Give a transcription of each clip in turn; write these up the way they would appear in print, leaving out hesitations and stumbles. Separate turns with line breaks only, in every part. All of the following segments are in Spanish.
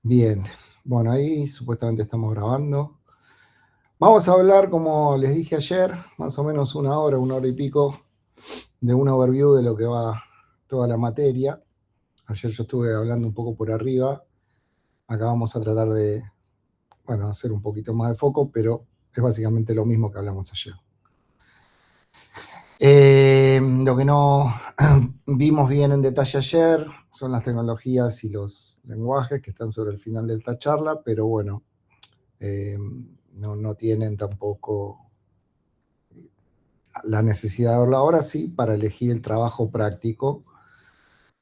Bien, bueno, ahí supuestamente estamos grabando. Vamos a hablar, como les dije ayer, más o menos una hora y pico, de un overview de lo que va toda la materia. Ayer yo estuve hablando un poco por arriba. Acá vamos a tratar de, bueno, hacer un poquito más de foco, pero es básicamente lo mismo que hablamos ayer. Lo que no vimos bien en detalle ayer son las tecnologías y los lenguajes que están sobre el final de esta charla, pero bueno, no tienen tampoco la necesidad de verlo ahora, sí, para elegir el trabajo práctico,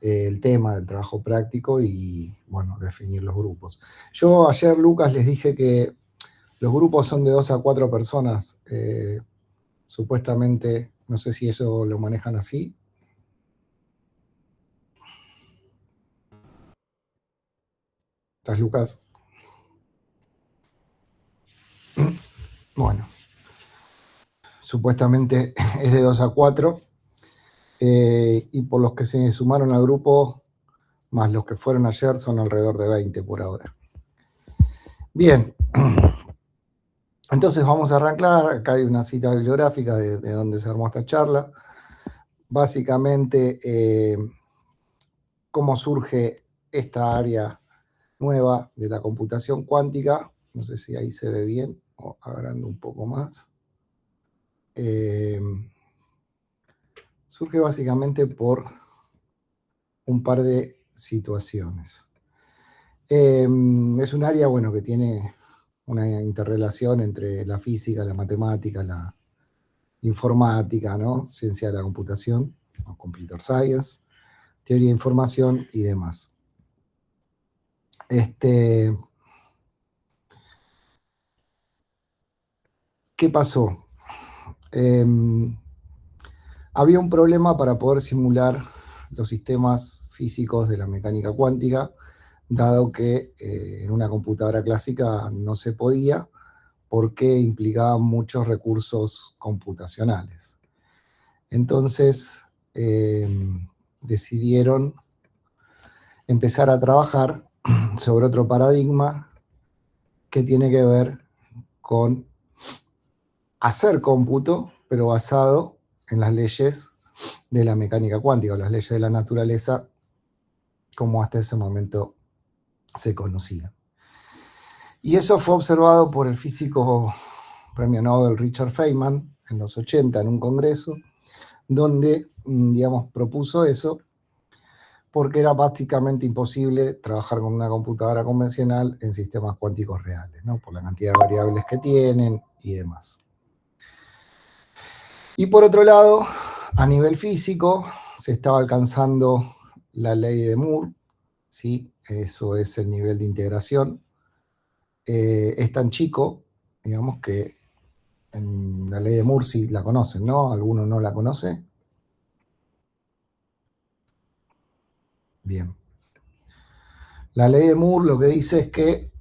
el tema del trabajo práctico y, bueno, definir los grupos. Yo ayer, Lucas, les dije que los grupos son de 2 a 4 personas. Supuestamente, no sé si eso lo manejan así. ¿Estás, Lucas? Bueno, supuestamente es de 2 a 4. Y por los que se sumaron al grupo, más los que fueron ayer, son alrededor de 20 por ahora. Bien, entonces vamos a arrancar. Acá hay una cita bibliográfica de donde se armó esta charla. Básicamente, cómo surge esta área nueva de la computación cuántica. No sé si ahí se ve bien o agrando un poco más. Surge básicamente por un par de situaciones. Es un área, bueno, que tiene una interrelación entre la física, la matemática, la informática, ¿no? Ciencia de la computación, o computer science, teoría de información y demás. ¿Qué pasó? Había un problema para poder simular los sistemas físicos de la mecánica cuántica, dado que en una computadora clásica no se podía, porque implicaba muchos recursos computacionales. Entonces, decidieron empezar a trabajar sobre otro paradigma que tiene que ver con hacer cómputo, pero basado en las leyes de la mecánica cuántica, o las leyes de la naturaleza, como hasta ese momento se conocían. Y eso fue observado por el físico premio Nobel Richard Feynman en los 80 en un congreso, donde, digamos, propuso eso, porque era prácticamente imposible trabajar con una computadora convencional en sistemas cuánticos reales, ¿no? Por la cantidad de variables que tienen y demás. Y por otro lado, a nivel físico, se estaba alcanzando la ley de Moore, ¿sí? Eso es el nivel de integración. Es tan chico, digamos, que en la ley de Moore sí la conocen, ¿no? ¿Alguno no la conoce? Bien. La ley de Moore lo que dice es que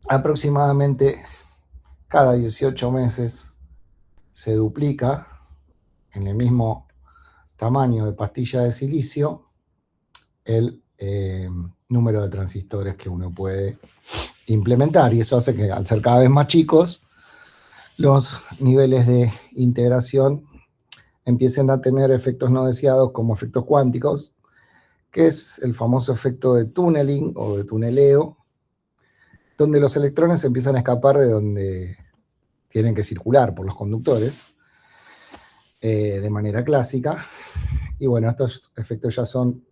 aproximadamente cada 18 meses se duplica en el mismo tamaño de pastilla de silicio el número de transistores que uno puede implementar, y eso hace que, al ser cada vez más chicos, los niveles de integración empiecen a tener efectos no deseados como efectos cuánticos, que es el famoso efecto de tunneling o de tuneleo, donde los electrones empiezan a escapar de donde tienen que circular por los conductores de manera clásica. Y bueno, estos efectos ya son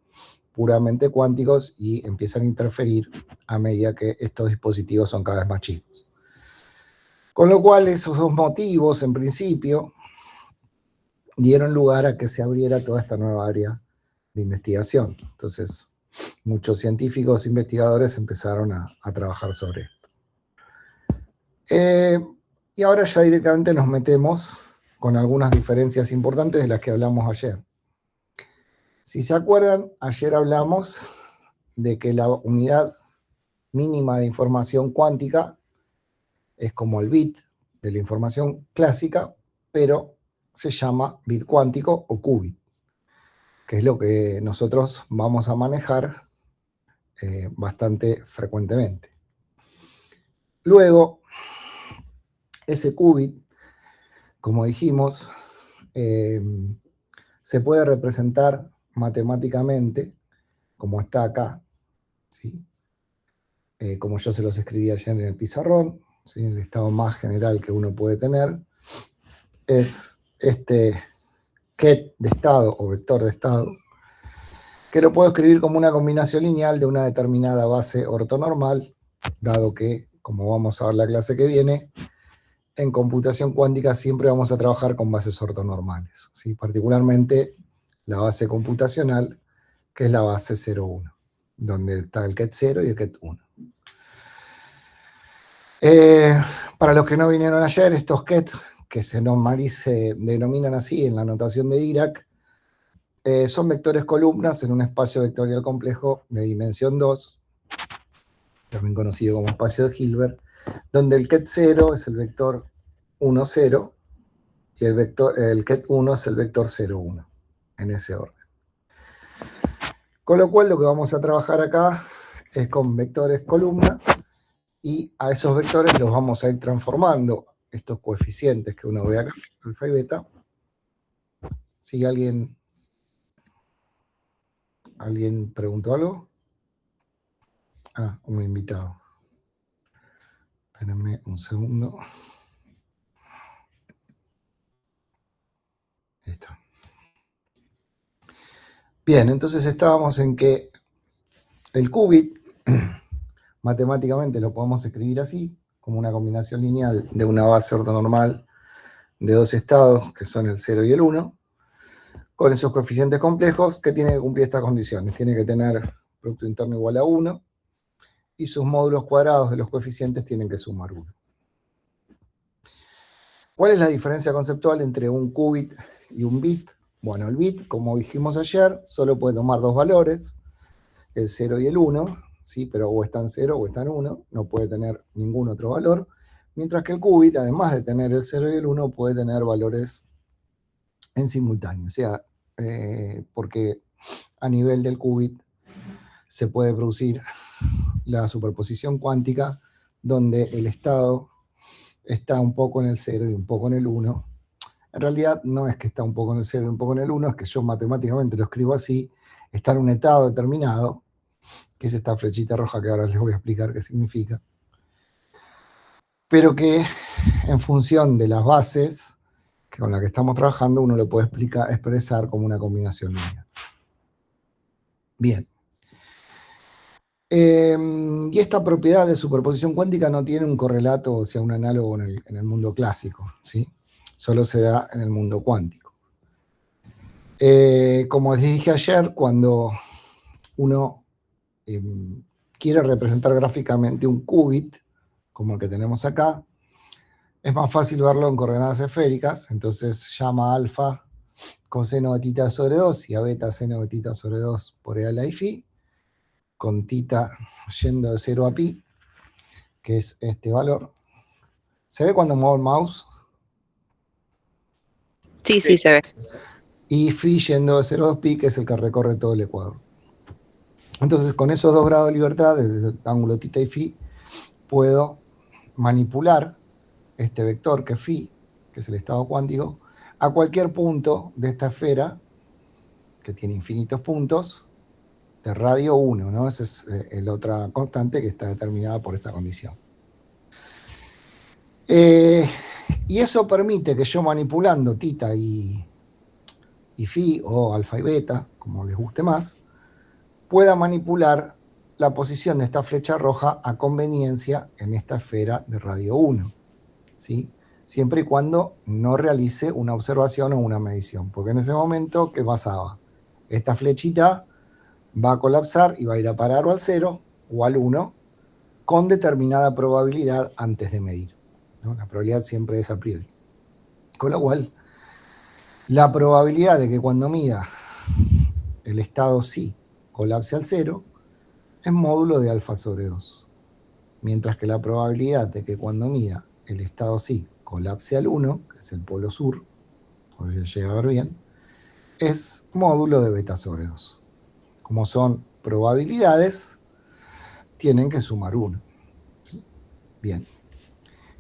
puramente cuánticos y empiezan a interferir a medida que estos dispositivos son cada vez más chicos. Con lo cual, esos dos motivos, en principio, dieron lugar a que se abriera toda esta nueva área de investigación. Entonces, muchos científicos e investigadores empezaron a trabajar sobre esto. Y ahora ya directamente nos metemos con algunas diferencias importantes de las que hablamos ayer. Si se acuerdan, ayer hablamos de que la unidad mínima de información cuántica es como el bit de la información clásica, pero se llama bit cuántico o qubit, que es lo que nosotros vamos a manejar bastante frecuentemente. Luego, ese qubit, como dijimos, se puede representar matemáticamente, como está acá, ¿sí? Como yo se los escribí ayer en el pizarrón, ¿sí? El estado más general que uno puede tener es este ket de estado o vector de estado, que lo puedo escribir como una combinación lineal de una determinada base ortonormal, dado que, como vamos a ver la clase que viene, en computación cuántica siempre vamos a trabajar con bases ortonormales, ¿sí? Particularmente la base computacional, que es la base 0,1, donde está el ket 0 y el ket 1. Para los que no vinieron ayer, estos ket, que se denominan así en la notación de Dirac, son vectores columnas en un espacio vectorial complejo de dimensión 2, también conocido como espacio de Hilbert, donde el ket 0 es el vector 1, 0, y el ket 1 es el vector 0, 1, en ese orden. Con lo cual lo que vamos a trabajar acá es con vectores columna, y a esos vectores los vamos a ir transformando, estos coeficientes que uno ve acá, alfa y beta. Si alguien preguntó algo. Ah, un invitado. Espérenme un segundo. Ahí está. Bien, entonces estábamos en que el qubit, matemáticamente lo podemos escribir así, como una combinación lineal de una base ortonormal de dos estados, que son el 0 y el 1, con esos coeficientes complejos que tienen que cumplir estas condiciones. Tiene que tener producto interno igual a 1, y sus módulos cuadrados de los coeficientes tienen que sumar 1. ¿Cuál es la diferencia conceptual entre un qubit y un bit? Bueno, el bit, como dijimos ayer, solo puede tomar dos valores, el 0 y el 1, ¿sí? Pero o está en 0 o está en 1, no puede tener ningún otro valor, mientras que el qubit, además de tener el 0 y el 1, puede tener valores en simultáneo, o sea, porque a nivel del qubit se puede producir la superposición cuántica, donde el estado está un poco en el 0 y un poco en el 1. En realidad no es que está un poco en el 0 y un poco en el 1, es que yo matemáticamente lo escribo así, está en un estado determinado, que es esta flechita roja que ahora les voy a explicar qué significa, pero que en función de las bases con las que estamos trabajando, uno lo puede expresar como una combinación lineal. Bien. Y esta propiedad de superposición cuántica no tiene un correlato, o sea, un análogo en el mundo clásico, ¿sí? Solo se da en el mundo cuántico. Como les dije ayer, cuando uno quiere representar gráficamente un qubit, como el que tenemos acá, es más fácil verlo en coordenadas esféricas, entonces llama a alfa coseno de tita sobre 2 y a beta seno de tita sobre 2 por e a la i phi, con tita yendo de 0 a pi, que es este valor. ¿Se ve cuando muevo el mouse?
Sí, sí, se ve.
Y phi yendo de 0 a 2 pi, que es el que recorre todo el ecuador. Entonces, con esos 2 grados de libertad, desde el ángulo tita y phi, puedo manipular este vector que es phi, que es el estado cuántico, a cualquier punto de esta esfera, que tiene infinitos puntos, de radio 1, ¿no? Esa es la otra constante que está determinada por esta condición. Y eso permite que yo, manipulando tita y phi, o alfa y beta, como les guste más, pueda manipular la posición de esta flecha roja a conveniencia en esta esfera de radio 1, ¿sí? Siempre y cuando no realice una observación o una medición, porque en ese momento, ¿qué pasaba? Esta flechita va a colapsar y va a ir a parar o al 0 o al 1 con determinada probabilidad antes de medir, ¿no? La probabilidad siempre es a priori. Con lo cual, la probabilidad de que cuando mida el estado sí colapse al 0 es módulo de alfa sobre 2. Mientras que la probabilidad de que cuando mida el estado sí colapse al 1, que es el polo sur, por si se llega a ver bien, es módulo de beta sobre 2. Como son probabilidades, tienen que sumar 1. ¿Sí? Bien.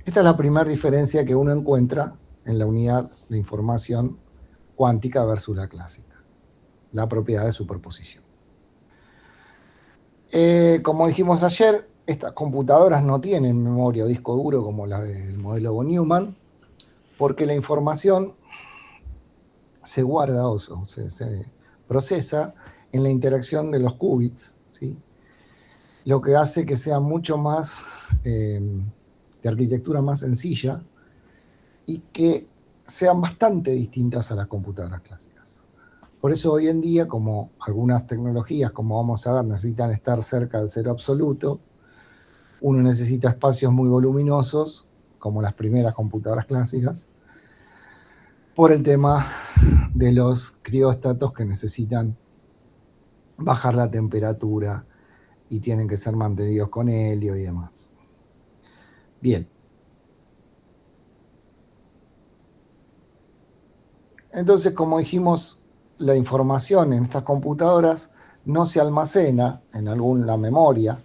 Esta es la primera diferencia que uno encuentra en la unidad de información cuántica versus la clásica, la propiedad de superposición. Como dijimos ayer, estas computadoras no tienen memoria o disco duro como la del modelo von Neumann, porque la información se guarda o se procesa en la interacción de los qubits, ¿sí? Lo que hace que sea mucho más de arquitectura más sencilla y que sean bastante distintas a las computadoras clásicas. Por eso hoy en día, como algunas tecnologías, como vamos a ver, necesitan estar cerca del cero absoluto, uno necesita espacios muy voluminosos, como las primeras computadoras clásicas, por el tema de los crióstatos que necesitan bajar la temperatura y tienen que ser mantenidos con helio y demás. Bien. Entonces, como dijimos, la información en estas computadoras no se almacena en alguna memoria,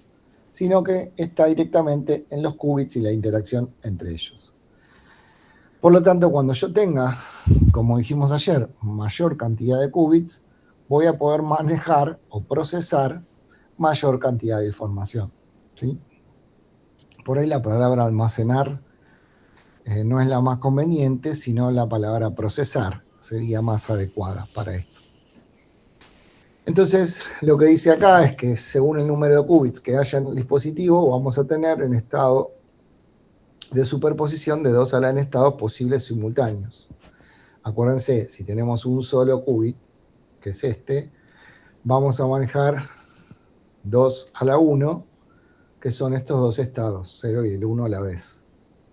sino que está directamente en los qubits y la interacción entre ellos. Por lo tanto, cuando yo tenga, como dijimos ayer, mayor cantidad de qubits, voy a poder manejar o procesar mayor cantidad de información, ¿sí? Por ahí la palabra almacenar no es la más conveniente, sino la palabra procesar sería más adecuada para esto. Entonces, lo que dice acá es que según el número de qubits que haya en el dispositivo, vamos a tener en estado de superposición de 2 a la n estados posibles simultáneos. Acuérdense, si tenemos un solo qubit, que es este, vamos a manejar 2 a la 1, que son estos dos estados, 0 y el 1 a la vez.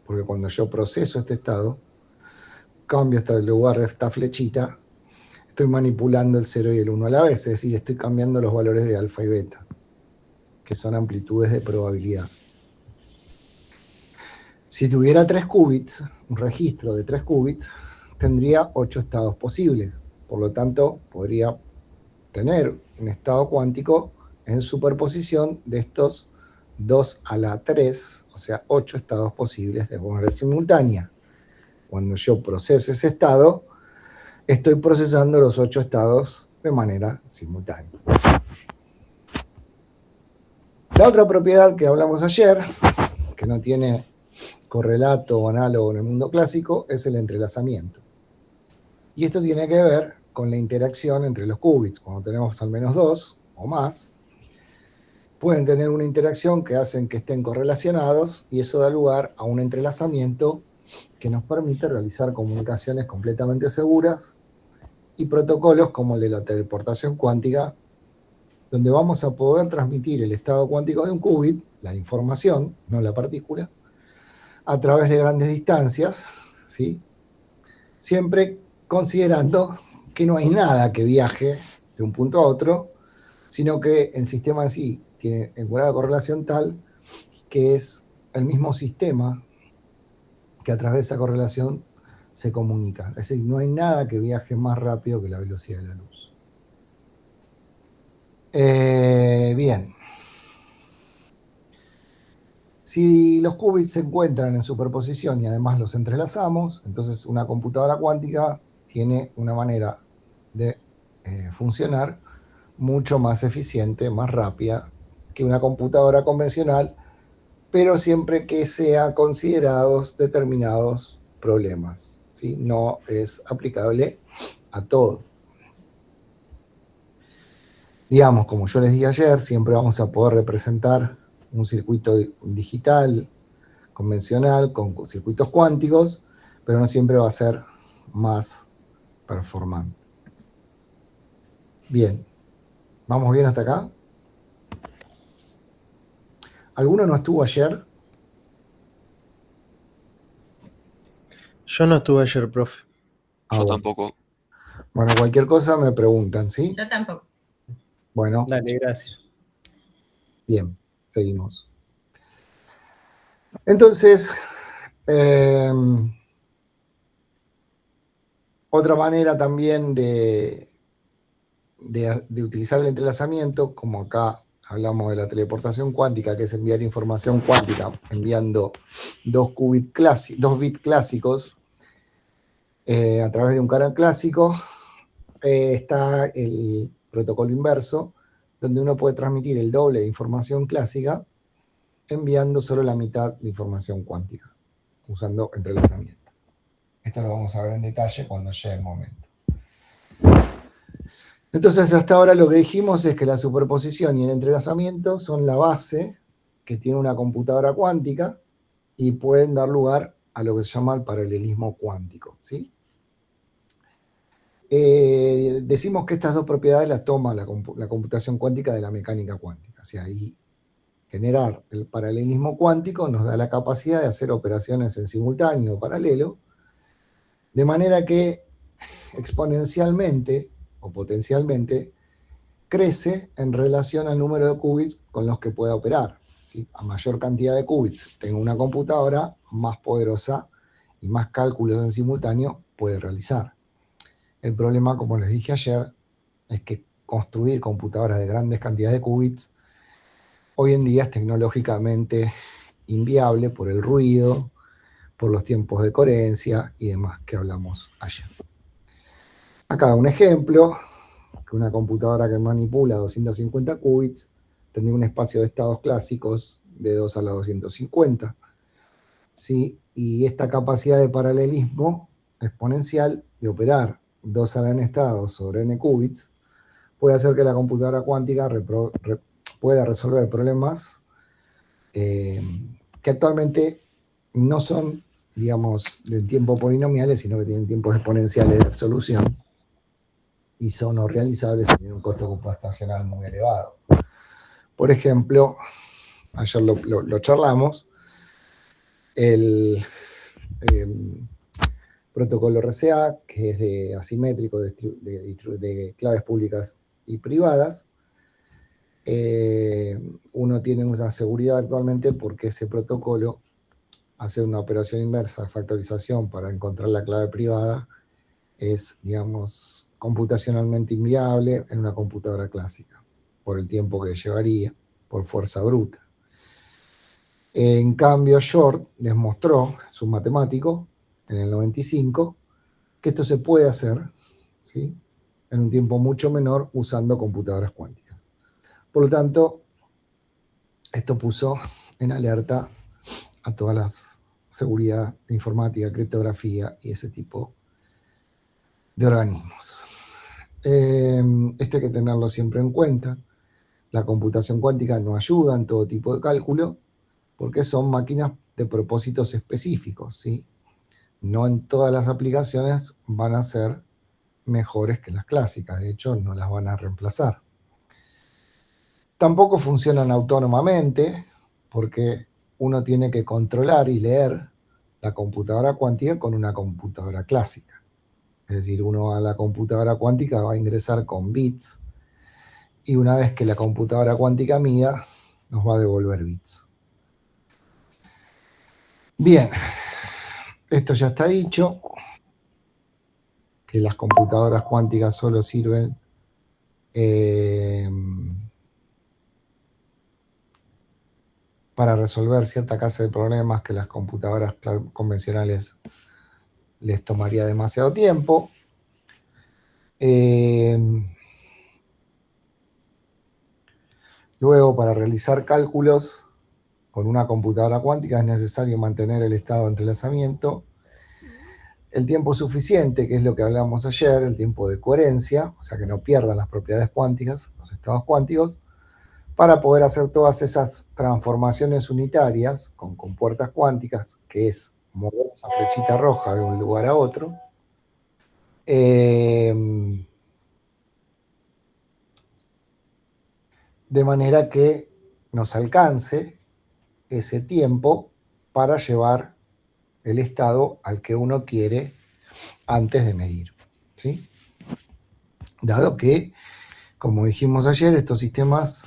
Porque cuando yo proceso este estado, cambio hasta el lugar de esta flechita, estoy manipulando el 0 y el 1 a la vez, es decir, estoy cambiando los valores de alfa y beta, que son amplitudes de probabilidad. Si tuviera 3 qubits, un registro de 3 qubits, tendría 8 estados posibles. Por lo tanto, podría tener un estado cuántico en superposición de estos 2 a la 3, o sea, 8 estados posibles de manera simultánea. Cuando yo procese ese estado, estoy procesando los 8 estados de manera simultánea. La otra propiedad que hablamos ayer, que no tiene correlato o análogo en el mundo clásico, es el entrelazamiento. Y esto tiene que ver con la interacción entre los qubits. Cuando tenemos al menos 2 o más, pueden tener una interacción que hacen que estén correlacionados y eso da lugar a un entrelazamiento que nos permite realizar comunicaciones completamente seguras y protocolos como el de la teleportación cuántica, donde vamos a poder transmitir el estado cuántico de un qubit, la información, no la partícula, a través de grandes distancias, ¿sí? Siempre considerando que no hay nada que viaje de un punto a otro, sino que el sistema en sí tiene un grado de correlación tal que es el mismo sistema que a través de esa correlación se comunica. Es decir, no hay nada que viaje más rápido que la velocidad de la luz. Bien. Si los qubits se encuentran en superposición y además los entrelazamos, entonces una computadora cuántica tiene una manera de funcionar mucho más eficiente, más rápida que una computadora convencional, pero siempre que sea considerados determinados problemas, ¿sí? No es aplicable a todo. Digamos, como yo les dije ayer, siempre vamos a poder representar un circuito digital convencional con circuitos cuánticos, pero no siempre va a ser más performante. Bien, ¿vamos bien hasta acá? ¿Alguno no estuvo ayer?
Yo no estuve ayer, profe.
Ah,
Yo
bueno.
tampoco.
Bueno, cualquier cosa me preguntan, ¿sí?
Yo tampoco.
Bueno,
Dale, gracias.
bien, seguimos. Entonces, otra manera también de utilizar el entrelazamiento, como acá hablamos de la teleportación cuántica, que es enviar información cuántica enviando dos bits clásicos a través de un canal clásico. Está el protocolo inverso, donde uno puede transmitir el doble de información clásica enviando solo la mitad de información cuántica, usando entrelazamiento. Esto lo vamos a ver en detalle cuando llegue el momento. Entonces, hasta ahora lo que dijimos es que la superposición y el entrelazamiento son la base que tiene una computadora cuántica y pueden dar lugar a lo que se llama el paralelismo cuántico, ¿sí? Decimos que estas dos propiedades las toma la computación cuántica de la mecánica cuántica. O sea, ahí generar el paralelismo cuántico nos da la capacidad de hacer operaciones en simultáneo o paralelo, de manera que exponencialmente o potencialmente crece en relación al número de qubits con los que pueda operar, ¿sí? A mayor cantidad de qubits tengo una computadora más poderosa y más cálculos en simultáneo puede realizar. El problema, como les dije ayer, es que construir computadoras de grandes cantidades de qubits hoy en día es tecnológicamente inviable por el ruido, por los tiempos de coherencia y demás que hablamos ayer. Acá un ejemplo, que una computadora que manipula 250 qubits tendría un espacio de estados clásicos de 2 a la 250, ¿sí? Y esta capacidad de paralelismo exponencial de operar 2 a la n estado sobre n qubits puede hacer que la computadora cuántica pueda resolver problemas que actualmente no son, digamos, del tiempo polinomiales, sino que tienen tiempos exponenciales de resolución y son no realizables y tienen un costo computacional muy elevado. Por ejemplo, ayer lo charlamos, el protocolo RCA, que es de asimétrico de claves públicas y privadas. Uno tiene una seguridad actualmente porque ese protocolo hace una operación inversa de factorización para encontrar la clave privada es, digamos, computacionalmente inviable en una computadora clásica, por el tiempo que llevaría, por fuerza bruta. En cambio, Short demostró, es un matemático, en el 95, que esto se puede hacer, ¿sí?, en un tiempo mucho menor usando computadoras cuánticas. Por lo tanto, esto puso en alerta a todas las seguridad informática, criptografía y ese tipo de organismos. Esto hay que tenerlo siempre en cuenta. La computación cuántica no ayuda en todo tipo de cálculo porque son máquinas de propósitos específicos, ¿sí? No en todas las aplicaciones van a ser mejores que las clásicas, de hecho no las van a reemplazar. Tampoco funcionan autónomamente porque uno tiene que controlar y leer la computadora cuántica con una computadora clásica. Es decir, uno a la computadora cuántica va a ingresar con bits y una vez que la computadora cuántica mida, nos va a devolver bits. Bien, esto ya está dicho, que las computadoras cuánticas solo sirven para resolver cierta clase de problemas que las computadoras convencionales les tomaría demasiado tiempo. Luego, para realizar cálculos con una computadora cuántica es necesario mantener el estado de entrelazamiento el tiempo suficiente, que es lo que hablamos ayer, el tiempo de coherencia, o sea que no pierdan las propiedades cuánticas, los estados cuánticos, para poder hacer todas esas transformaciones unitarias con compuertas cuánticas, que es mover esa flechita roja de un lugar a otro, de manera que nos alcance ese tiempo para llevar el estado al que uno quiere antes de medir, ¿sí? Dado que, como dijimos ayer, estos sistemas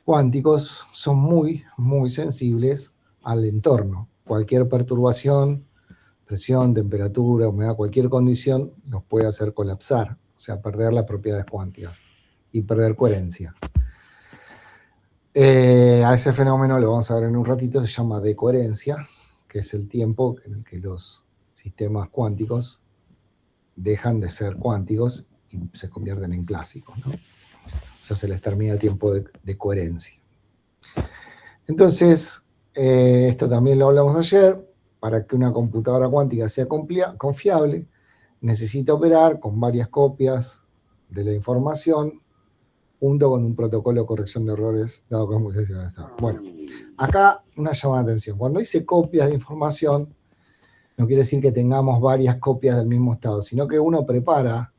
cuánticos son muy, muy sensibles al entorno. Cualquier perturbación, presión, temperatura, humedad, cualquier condición los puede hacer colapsar, o sea, perder las propiedades cuánticas. y perder coherencia. A ese fenómeno lo vamos a ver en un ratito, se llama decoherencia, que es el tiempo en el que los sistemas cuánticos dejan de ser cuánticos y se convierten en clásicos, ¿no? O sea, se les termina el tiempo de coherencia. Entonces, esto también lo hablamos ayer, para que una computadora cuántica sea confiable, necesita operar con varias copias de la información junto con un protocolo de corrección de errores dado que es muy sensible al estado. Bueno, acá una llamada de atención. Cuando dice copias de información, no quiere decir que tengamos varias copias del mismo estado, sino que uno prepara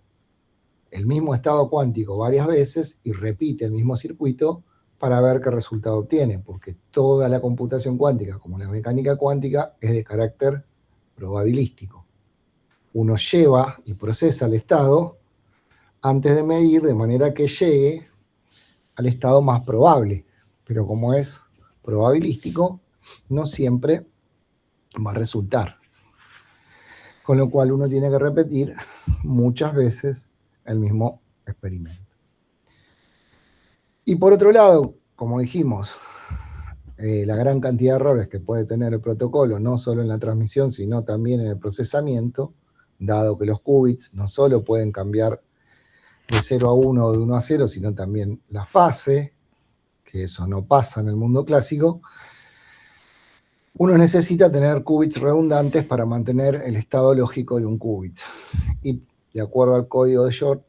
el mismo estado cuántico varias veces y repite el mismo circuito para ver qué resultado obtiene, porque toda la computación cuántica, como la mecánica cuántica, es de carácter probabilístico. Uno lleva y procesa el estado antes de medir, de manera que llegue al estado más probable, pero como es probabilístico, no siempre va a resultar. Con lo cual uno tiene que repetir muchas veces el mismo experimento. Y por otro lado, como dijimos, la gran cantidad de errores que puede tener el protocolo, no solo en la transmisión, sino también en el procesamiento, dado que los qubits no solo pueden cambiar de 0 a 1 o de 1 a 0, sino también la fase, que eso no pasa en el mundo clásico, uno necesita tener qubits redundantes para mantener el estado lógico de un qubit. Y de acuerdo al código de Shor,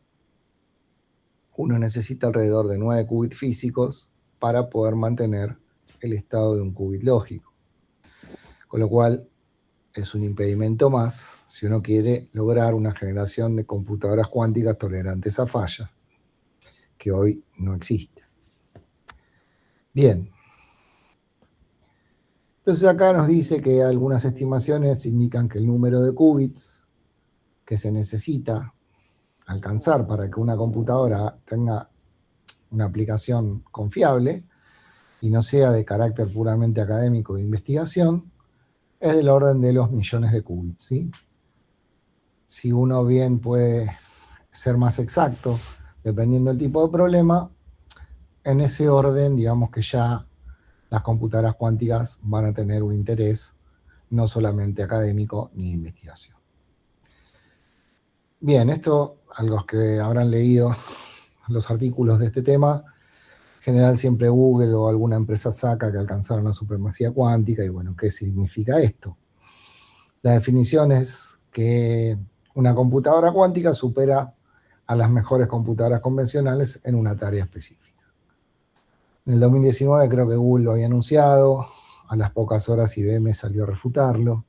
uno necesita alrededor de 9 qubits físicos para poder mantener el estado de un qubit lógico. Con lo cual es un impedimento más si uno quiere lograr una generación de computadoras cuánticas tolerantes a fallas, que hoy no existe. Bien. Entonces acá nos dice que algunas estimaciones indican que el número de qubits que se necesita alcanzar para que una computadora tenga una aplicación confiable y no sea de carácter puramente académico de investigación, es del orden de los millones de qubits, ¿sí? Si uno bien puede ser más exacto, dependiendo del tipo de problema, en ese orden, digamos que ya las computadoras cuánticas van a tener un interés no solamente académico ni de investigación. Bien, esto a los que habrán leído los artículos de este tema, en general siempre Google o alguna empresa saca que alcanzaron la supremacía cuántica y bueno, ¿qué significa esto? La definición es que una computadora cuántica supera a las mejores computadoras convencionales en una tarea específica. En el 2019 creo que Google lo había anunciado, a las pocas horas IBM salió a refutarlo.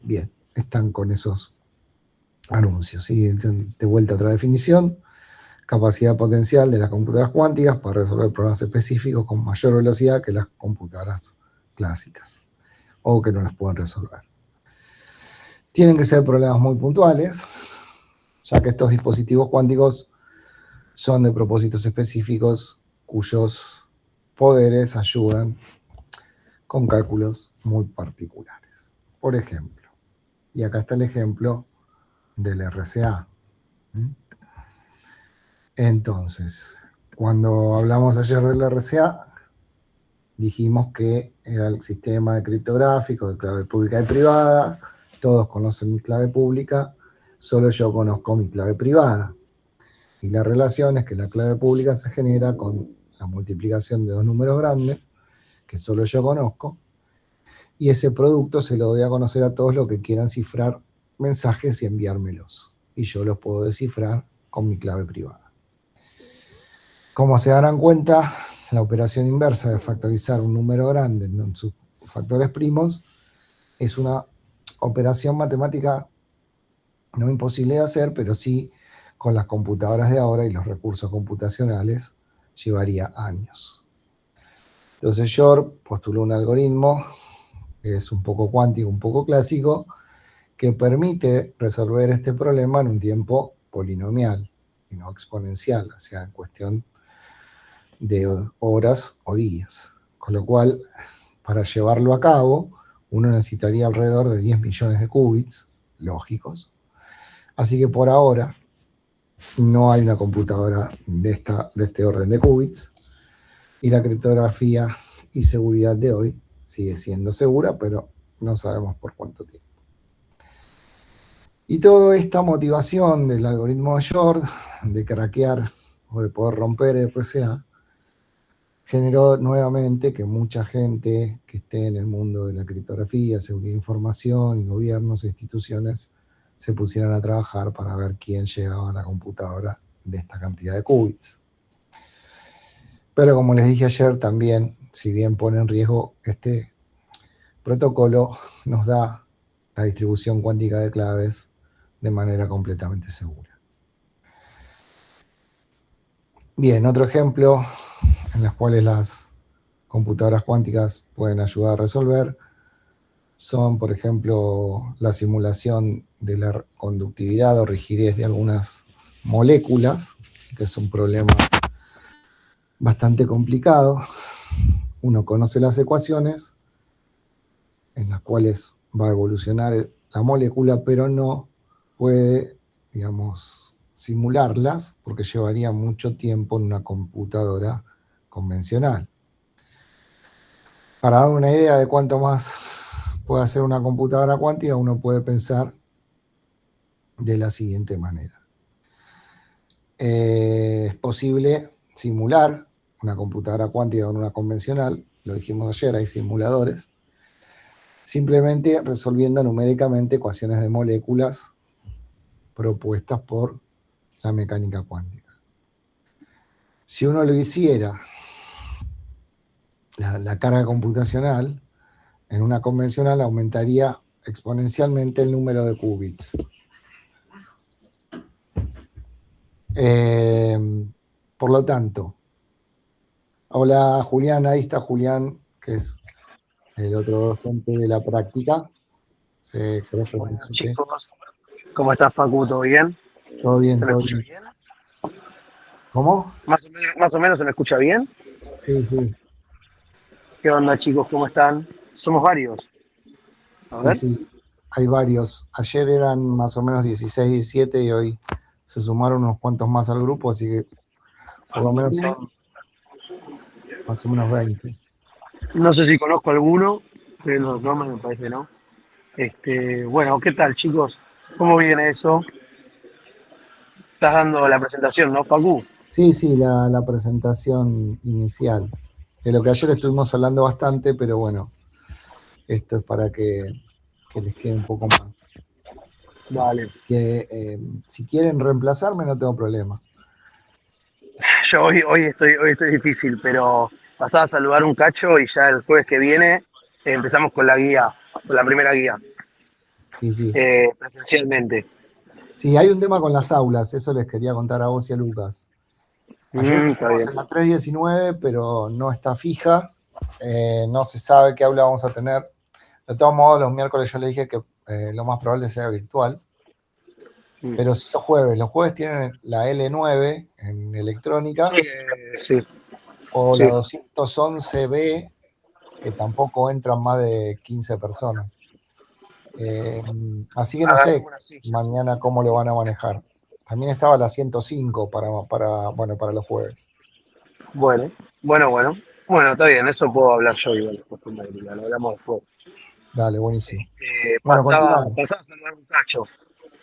Bien, están con esos anuncios. ¿Sí? De vuelta a otra definición, capacidad potencial de las computadoras cuánticas para resolver problemas específicos con mayor velocidad que las computadoras clásicas, o que no las pueden resolver. Tienen que ser problemas muy puntuales, ya que estos dispositivos cuánticos son de propósitos específicos cuyos poderes ayudan con cálculos muy particulares. Por ejemplo, y acá está el ejemplo del RCA. Entonces, cuando hablamos ayer del RCA, dijimos que era el sistema de criptográfico de clave pública y privada. Todos conocen mi clave pública, solo yo conozco mi clave privada. Y la relación es que la clave pública se genera con la multiplicación de dos números grandes, que solo yo conozco, y ese producto se lo doy a conocer a todos los que quieran cifrar mensajes y enviármelos. Y yo los puedo descifrar con mi clave privada. Como se darán cuenta, la operación inversa de factorizar un número grande en sus factores primos es una operación matemática no imposible de hacer, pero sí con las computadoras de ahora y los recursos computacionales llevaría años. Entonces Shor postuló un algoritmo que es un poco cuántico, un poco clásico, que permite resolver este problema en un tiempo polinomial y no exponencial, o sea, en cuestión de horas o días. Con lo cual, para llevarlo a cabo, uno necesitaría alrededor de 10 millones de qubits lógicos. Así que por ahora, no hay una computadora de este orden de qubits, y la criptografía y seguridad de hoy sigue siendo segura, pero no sabemos por cuánto tiempo. Y toda esta motivación del algoritmo de Shor, de craquear o de poder romper RSA, generó nuevamente que mucha gente que esté en el mundo de la criptografía, seguridad de información y gobiernos e instituciones se pusieran a trabajar para ver quién llegaba a la computadora de esta cantidad de qubits. Pero como les dije ayer también, si bien pone en riesgo este protocolo, nos da la distribución cuántica de claves de manera completamente segura. Bien, otro ejemplo en los cuales las computadoras cuánticas pueden ayudar a resolver son, por ejemplo, la simulación de la conductividad o rigidez de algunas moléculas, que es un problema bastante complicado. Uno conoce las ecuaciones en las cuales va a evolucionar la molécula, pero no puede, digamos, simularlas porque llevaría mucho tiempo en una computadora convencional. Para dar una idea de cuánto más puede hacer una computadora cuántica, uno puede pensar de la siguiente manera. Es posible simular una computadora cuántica con una convencional, lo dijimos ayer, hay simuladores, simplemente resolviendo numéricamente ecuaciones de moléculas propuestas por la mecánica cuántica. Si uno lo hiciera, la carga computacional en una convencional aumentaría exponencialmente el número de qubits. Por lo tanto, hola Julián, ahí está Julián, que es el otro docente de la práctica. ¿Querés
Buenos
presentarte?
chicos, ¿cómo estás, Facu? ¿Todo bien?
Todo bien,
¿Se me
todo
escucha
bien.
bien?
¿Cómo?
Más o menos se me escucha bien.
Sí, sí,
¿Qué onda, chicos? ¿Cómo están? Somos varios. A
sí,
ver.
sí. Hay varios. Ayer eran más o menos 16, 17 y hoy se sumaron unos cuantos más al grupo, así que por lo menos son más o menos 20.
No sé si conozco alguno, pero los nombres me parece, ¿no? Bueno, ¿qué tal, chicos? ¿Cómo viene eso? Estás dando la presentación, ¿no, Facu?
Sí, sí, la presentación inicial. De lo que ayer estuvimos hablando bastante, pero bueno, esto es para que les quede un poco más.
Dale.
Si quieren reemplazarme, no tengo problema.
Yo hoy estoy difícil, pero pasaba a saludar un cacho y ya el jueves que viene empezamos con la guía, con la primera guía,
Sí, sí.
presencialmente.
Sí, hay un tema con las aulas, eso les quería contar a vos y a Lucas. Ayer
Está
estuvimos
bien.
en la 319, pero no está fija. No se sabe qué aula vamos a tener. De todos modos, los miércoles yo le dije que lo más probable sea virtual.
Mm.
Pero sí los jueves. Los jueves tienen la L9 en electrónica
Sí,
o la
sí.
211B, que tampoco entran más de 15 personas. Así que no
Agarramos
sé
unas sillas.
mañana cómo lo van a manejar. También estaba la 105 para los jueves.
Bueno, bueno. Bueno, está bien, eso puedo hablar yo igual después con Mayrila, lo hablamos después.
Dale, buenísimo. Bueno,
Pasaba,
continuamos.
pasaba a saludar un cacho.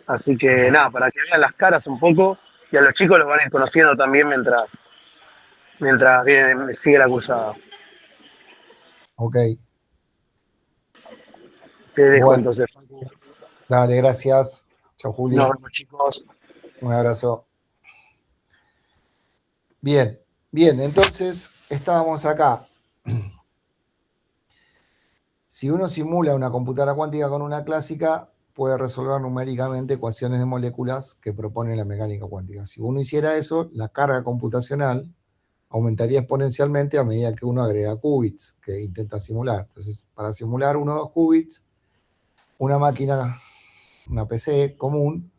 Así que nada, para que vean las caras un poco y a los chicos los van a ir conociendo también mientras viene, sigue la cursada.
Ok.
Te dejo
Bueno,
entonces, Facu.
dale, gracias. Chau,
Nos
Juli.
vemos, chicos.
Un abrazo. Bien, bien, entonces estábamos acá. Si uno simula una computadora cuántica con una clásica, puede resolver numéricamente ecuaciones de moléculas que propone la mecánica cuántica. Si uno hiciera eso, la carga computacional aumentaría exponencialmente a medida que uno agrega qubits que intenta simular. Entonces, para simular 1 o 2 qubits, una máquina, una PC común,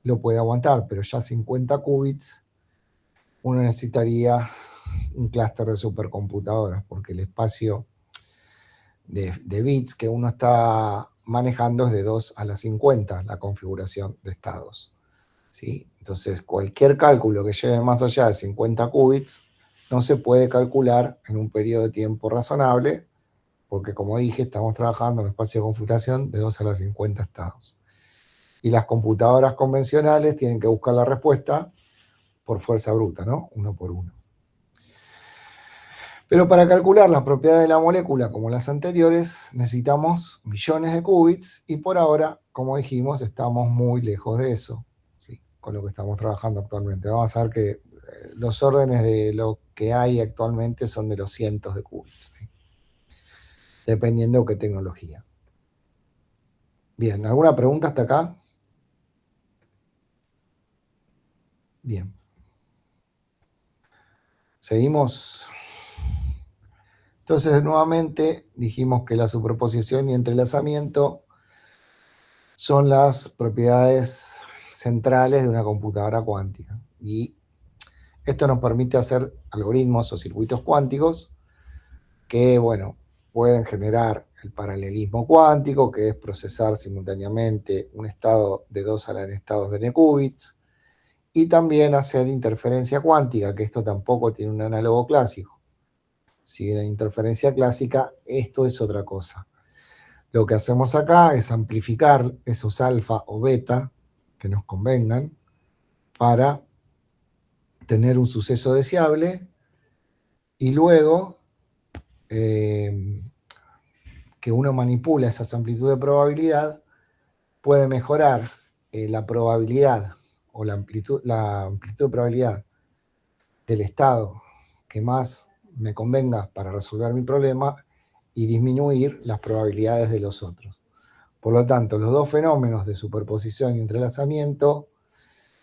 lo puede aguantar, pero ya 50 qubits, uno necesitaría un clúster de supercomputadoras, porque el espacio de bits que uno está manejando es de 2 a la 50, la configuración de estados. ¿Sí? Entonces, Entonces, cualquier cálculo que lleve más allá de 50 qubits no se puede calcular en un periodo de tiempo razonable, porque como dije, estamos trabajando en un espacio de configuración de 2 a la 50 estados. Y las computadoras convencionales tienen que buscar la respuesta por fuerza bruta, ¿no? Uno por uno. Pero para calcular las propiedades de la molécula como las anteriores, necesitamos millones de qubits y por ahora, como dijimos, estamos muy lejos de eso, ¿sí? Con lo que estamos trabajando actualmente. Vamos a ver que los órdenes de lo que hay actualmente son de los cientos de qubits, ¿sí? Dependiendo de qué tecnología. Bien, ¿alguna pregunta hasta acá? Bien. Seguimos. Entonces, nuevamente, dijimos que la superposición y entrelazamiento son las propiedades centrales de una computadora cuántica. Y esto nos permite hacer algoritmos o circuitos cuánticos que, bueno, pueden generar el paralelismo cuántico, que es procesar simultáneamente un estado de 2 a la n estados de n qubits, y también hacer interferencia cuántica, que esto tampoco tiene un análogo clásico. Si bien en interferencia clásica, esto es otra cosa. Lo que hacemos acá es amplificar esos alfa o beta que nos convengan para tener un suceso deseable y luego que uno manipula esas amplitudes de probabilidad, puede mejorar la probabilidad o la amplitud de probabilidad del estado que más me convenga para resolver mi problema y disminuir las probabilidades de los otros. Por lo tanto, los dos fenómenos de superposición y entrelazamiento,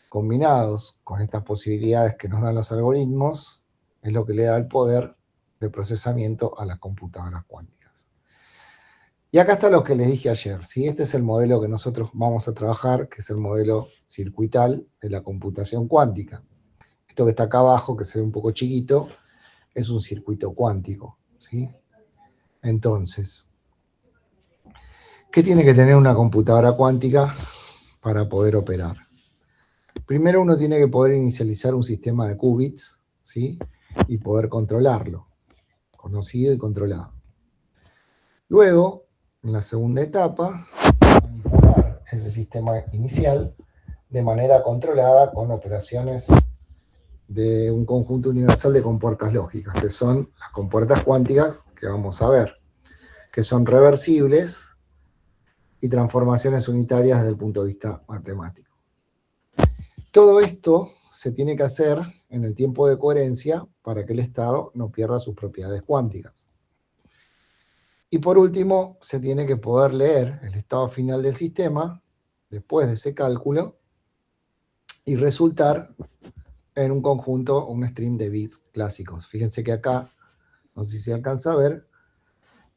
combinados con estas posibilidades que nos dan los algoritmos, es lo que le da el poder de procesamiento a las computadoras cuánticas. Y acá está lo que les dije ayer, ¿sí? Este es el modelo que nosotros vamos a trabajar, que es el modelo circuital de la computación cuántica. Esto que está acá abajo, que se ve un poco chiquito, es un circuito cuántico, ¿sí? Entonces, ¿qué tiene que tener una computadora cuántica para poder operar? Primero uno tiene que poder inicializar un sistema de qubits, ¿sí? Y poder controlarlo, conocido y controlado. Luego, en la segunda etapa, manipular ese sistema inicial de manera controlada con operaciones de un conjunto universal de compuertas lógicas, que son las compuertas cuánticas que vamos a ver, que son reversibles y transformaciones unitarias desde el punto de vista matemático. Todo esto se tiene que hacer en el tiempo de coherencia para que el estado no pierda sus propiedades cuánticas. Y por último, se tiene que poder leer el estado final del sistema después de ese cálculo y resultar en un conjunto, un stream de bits clásicos. Fíjense que acá, no sé si se alcanza a ver,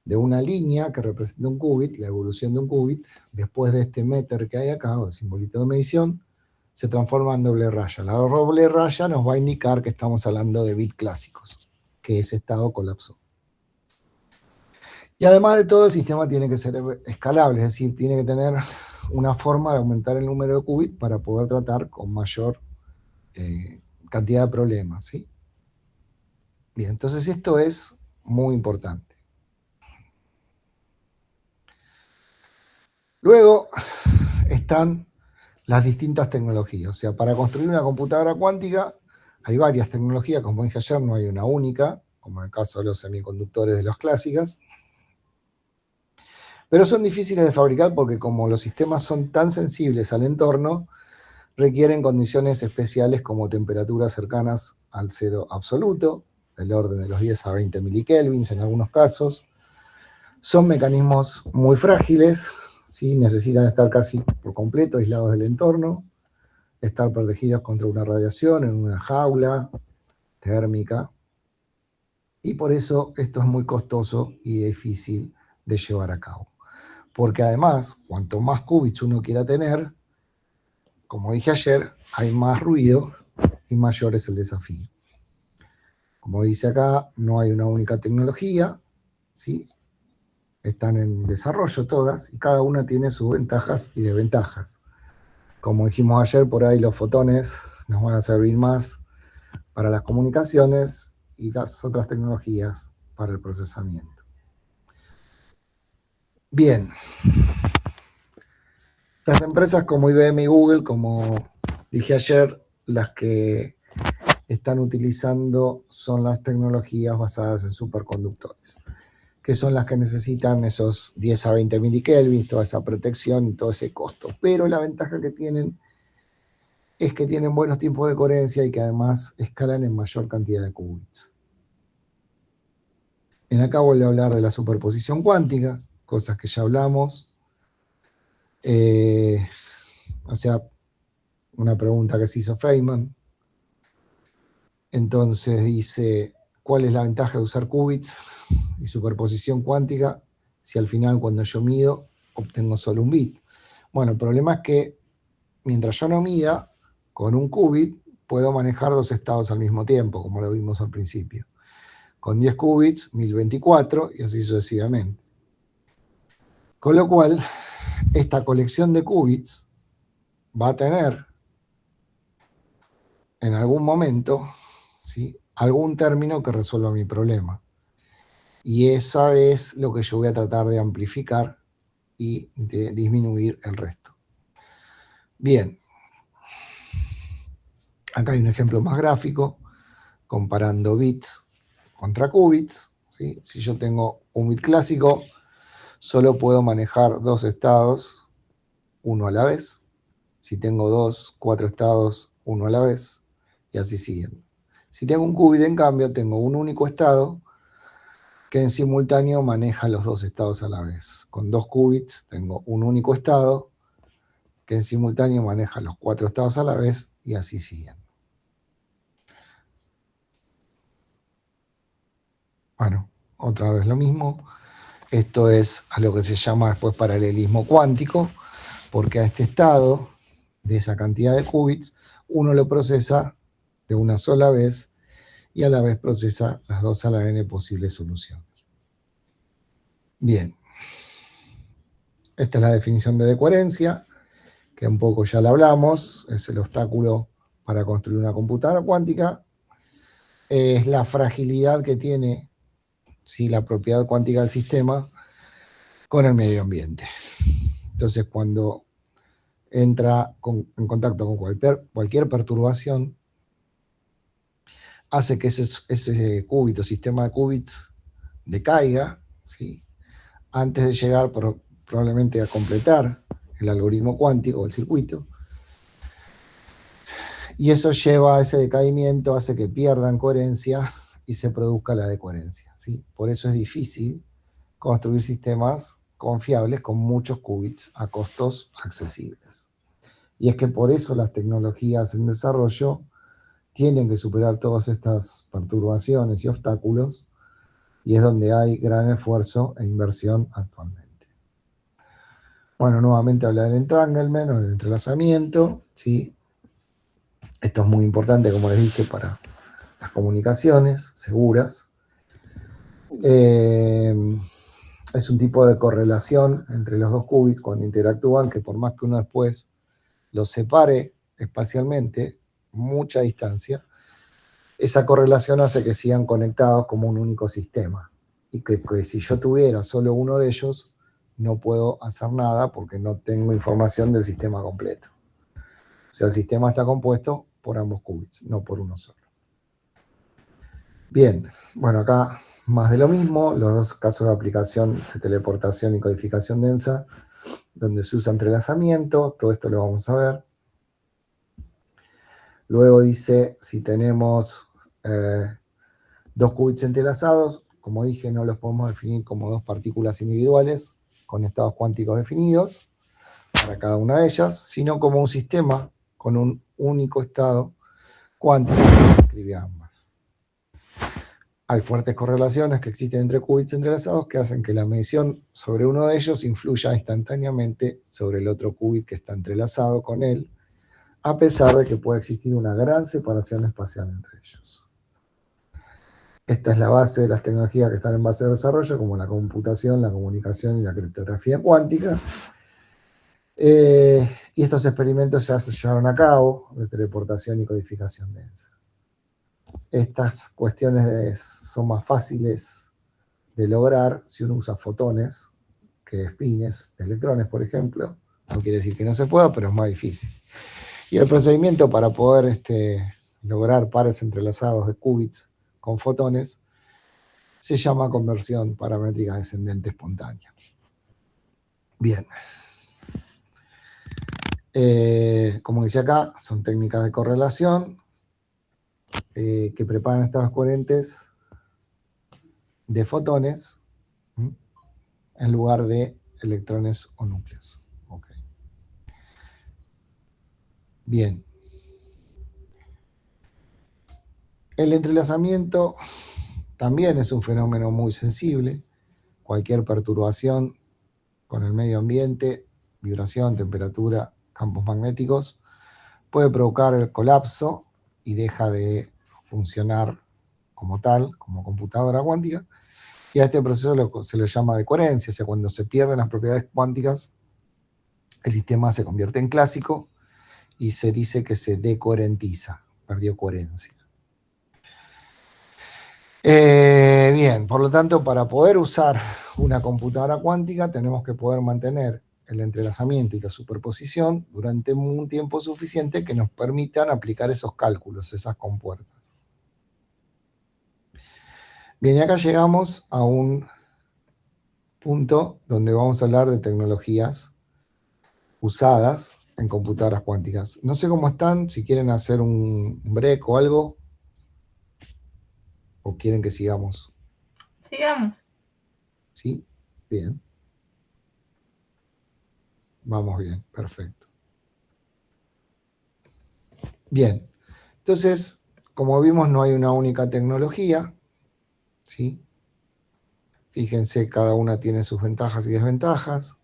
de una línea que representa un qubit, la evolución de un qubit, después de este meter que hay acá, o el simbolito de medición, se transforma en doble raya. La doble raya nos va a indicar que estamos hablando de bits clásicos, que ese estado colapsó. Y además de todo, el sistema tiene que ser escalable, es decir, tiene que tener una forma de aumentar el número de qubits para poder tratar con mayor cantidad de problemas, ¿sí? Bien, entonces esto es muy importante. Luego están las distintas tecnologías. O sea, para construir una computadora cuántica hay varias tecnologías, como dije ayer, no hay una única, como en el caso de los semiconductores de las clásicas. Pero son difíciles de fabricar porque como los sistemas son tan sensibles al entorno, requieren condiciones especiales como temperaturas cercanas al cero absoluto, del orden de los 10 a 20 milikelvins en algunos casos. Son mecanismos muy frágiles, ¿sí? Necesitan estar casi por completo aislados del entorno, estar protegidos contra una radiación en una jaula térmica, y por eso esto es muy costoso y difícil de llevar a cabo. Porque además, cuanto más qubits uno quiera tener, como dije ayer, hay más ruido y mayor es el desafío. Como dice acá, no hay una única tecnología, ¿sí? Están en desarrollo todas y cada una tiene sus ventajas y desventajas. Como dijimos ayer, por ahí los fotones nos van a servir más para las comunicaciones y las otras tecnologías para el procesamiento. Bien. Las empresas como IBM y Google, como dije ayer, las que están utilizando son las tecnologías basadas en superconductores, que son las que necesitan esos 10 a 20 milikelvin, toda esa protección y todo ese costo. Pero la ventaja que tienen es que tienen buenos tiempos de coherencia y que además escalan en mayor cantidad de qubits. En acá vuelvo a hablar de la superposición cuántica, cosas que ya hablamos. O sea, una pregunta que se hizo Feynman. Entonces dice, ¿cuál es la ventaja de usar qubits y superposición cuántica si al final cuando yo mido obtengo solo un bit? Bueno, el problema es que mientras yo no mida, con un qubit puedo manejar dos estados al mismo tiempo, como lo vimos al principio. Con 10 qubits, 1024 y así sucesivamente. Con lo cual, esta colección de qubits va a tener en algún momento, ¿sí?, algún término que resuelva mi problema. Y eso es lo que yo voy a tratar de amplificar y de disminuir el resto. Bien. Acá hay un ejemplo más gráfico, comparando bits contra qubits, ¿sí? Si yo tengo un bit clásico, solo puedo manejar dos estados, uno a la vez. Si tengo 2, 4 estados, uno a la vez, y así siguiendo. Si tengo un qubit, en cambio, tengo un único estado que en simultáneo maneja los dos estados a la vez. Con 2 qubits tengo un único estado que en simultáneo maneja los 4 estados a la vez, y así siguiendo. Bueno, otra vez lo mismo. Esto es a lo que se llama después paralelismo cuántico, porque a este estado de esa cantidad de qubits, uno lo procesa de una sola vez y a la vez procesa las 2 a la n posibles soluciones. Bien. Esta es la definición de decoherencia, que un poco ya la hablamos, es el obstáculo para construir una computadora cuántica. Es la fragilidad que tiene, ¿sí?, la propiedad cuántica del sistema con el medio ambiente. Entonces, cuando entra en contacto con cualquier perturbación, hace que ese qubit o sistema de qubits decaiga, ¿sí?, antes de llegar probablemente a completar el algoritmo cuántico o el circuito, y eso lleva a ese decaimiento, hace que pierdan coherencia y se produzca la decoherencia, ¿sí? Por eso es difícil construir sistemas confiables con muchos qubits a costos accesibles. Y es que por eso las tecnologías en desarrollo tienen que superar todas estas perturbaciones y obstáculos, y es donde hay gran esfuerzo e inversión actualmente. Bueno, nuevamente habla del entanglement o del entrelazamiento, ¿sí? Esto es muy importante, como les dije, para las comunicaciones seguras. Es un tipo de correlación entre los dos qubits cuando interactúan, que por más que uno después los separe espacialmente, mucha distancia, esa correlación hace que sigan conectados como un único sistema. Y que si yo tuviera solo uno de ellos, no puedo hacer nada porque no tengo información del sistema completo. O sea, el sistema está compuesto por ambos qubits, no por uno solo. Bien, bueno, acá más de lo mismo, los dos casos de aplicación de teleportación y codificación densa, donde se usa entrelazamiento, todo esto lo vamos a ver. Luego dice, si tenemos 2 qubits entrelazados, como dije, no los podemos definir como 2 partículas individuales con estados cuánticos definidos para cada una de ellas, sino como un sistema con un único estado cuántico que describe ambas. Hay fuertes correlaciones que existen entre qubits entrelazados que hacen que la medición sobre uno de ellos influya instantáneamente sobre el otro qubit que está entrelazado con él, a pesar de que pueda existir una gran separación espacial entre ellos. Esta es la base de las tecnologías que están en base de desarrollo, como la computación, la comunicación y la criptografía cuántica. Y estos experimentos ya se llevaron a cabo de teleportación y codificación densa. Estas cuestiones son más fáciles de lograr si uno usa fotones que espines de electrones, por ejemplo. No quiere decir que no se pueda, pero es más difícil. Y el procedimiento para poder lograr pares entrelazados de qubits con fotones se llama conversión paramétrica descendente espontánea. Bien. Como dice acá, son técnicas de correlación que preparan estados coherentes de fotones en lugar de electrones o núcleos. Okay. Bien. El entrelazamiento también es un fenómeno muy sensible. Cualquier perturbación con el medio ambiente, vibración, temperatura, campos magnéticos, puede provocar el colapso y deja de funcionar como tal, como computadora cuántica. Y a este proceso se le llama decoherencia, o sea, cuando se pierden las propiedades cuánticas, el sistema se convierte en clásico y se dice que se decoherentiza, perdió coherencia. Bien, por lo tanto, para poder usar una computadora cuántica tenemos que poder mantener el entrelazamiento y la superposición durante un tiempo suficiente que nos permitan aplicar esos cálculos, esas compuertas. Bien, y acá llegamos a un punto donde vamos a hablar de tecnologías usadas en computadoras cuánticas. No sé cómo están, si quieren hacer un break o algo, o quieren que sigamos.
Sigamos.
¿Sí? Bien. Vamos bien, perfecto. Bien, entonces, como vimos, no hay una única tecnología, ¿sí? Fíjense, cada una tiene sus ventajas y desventajas.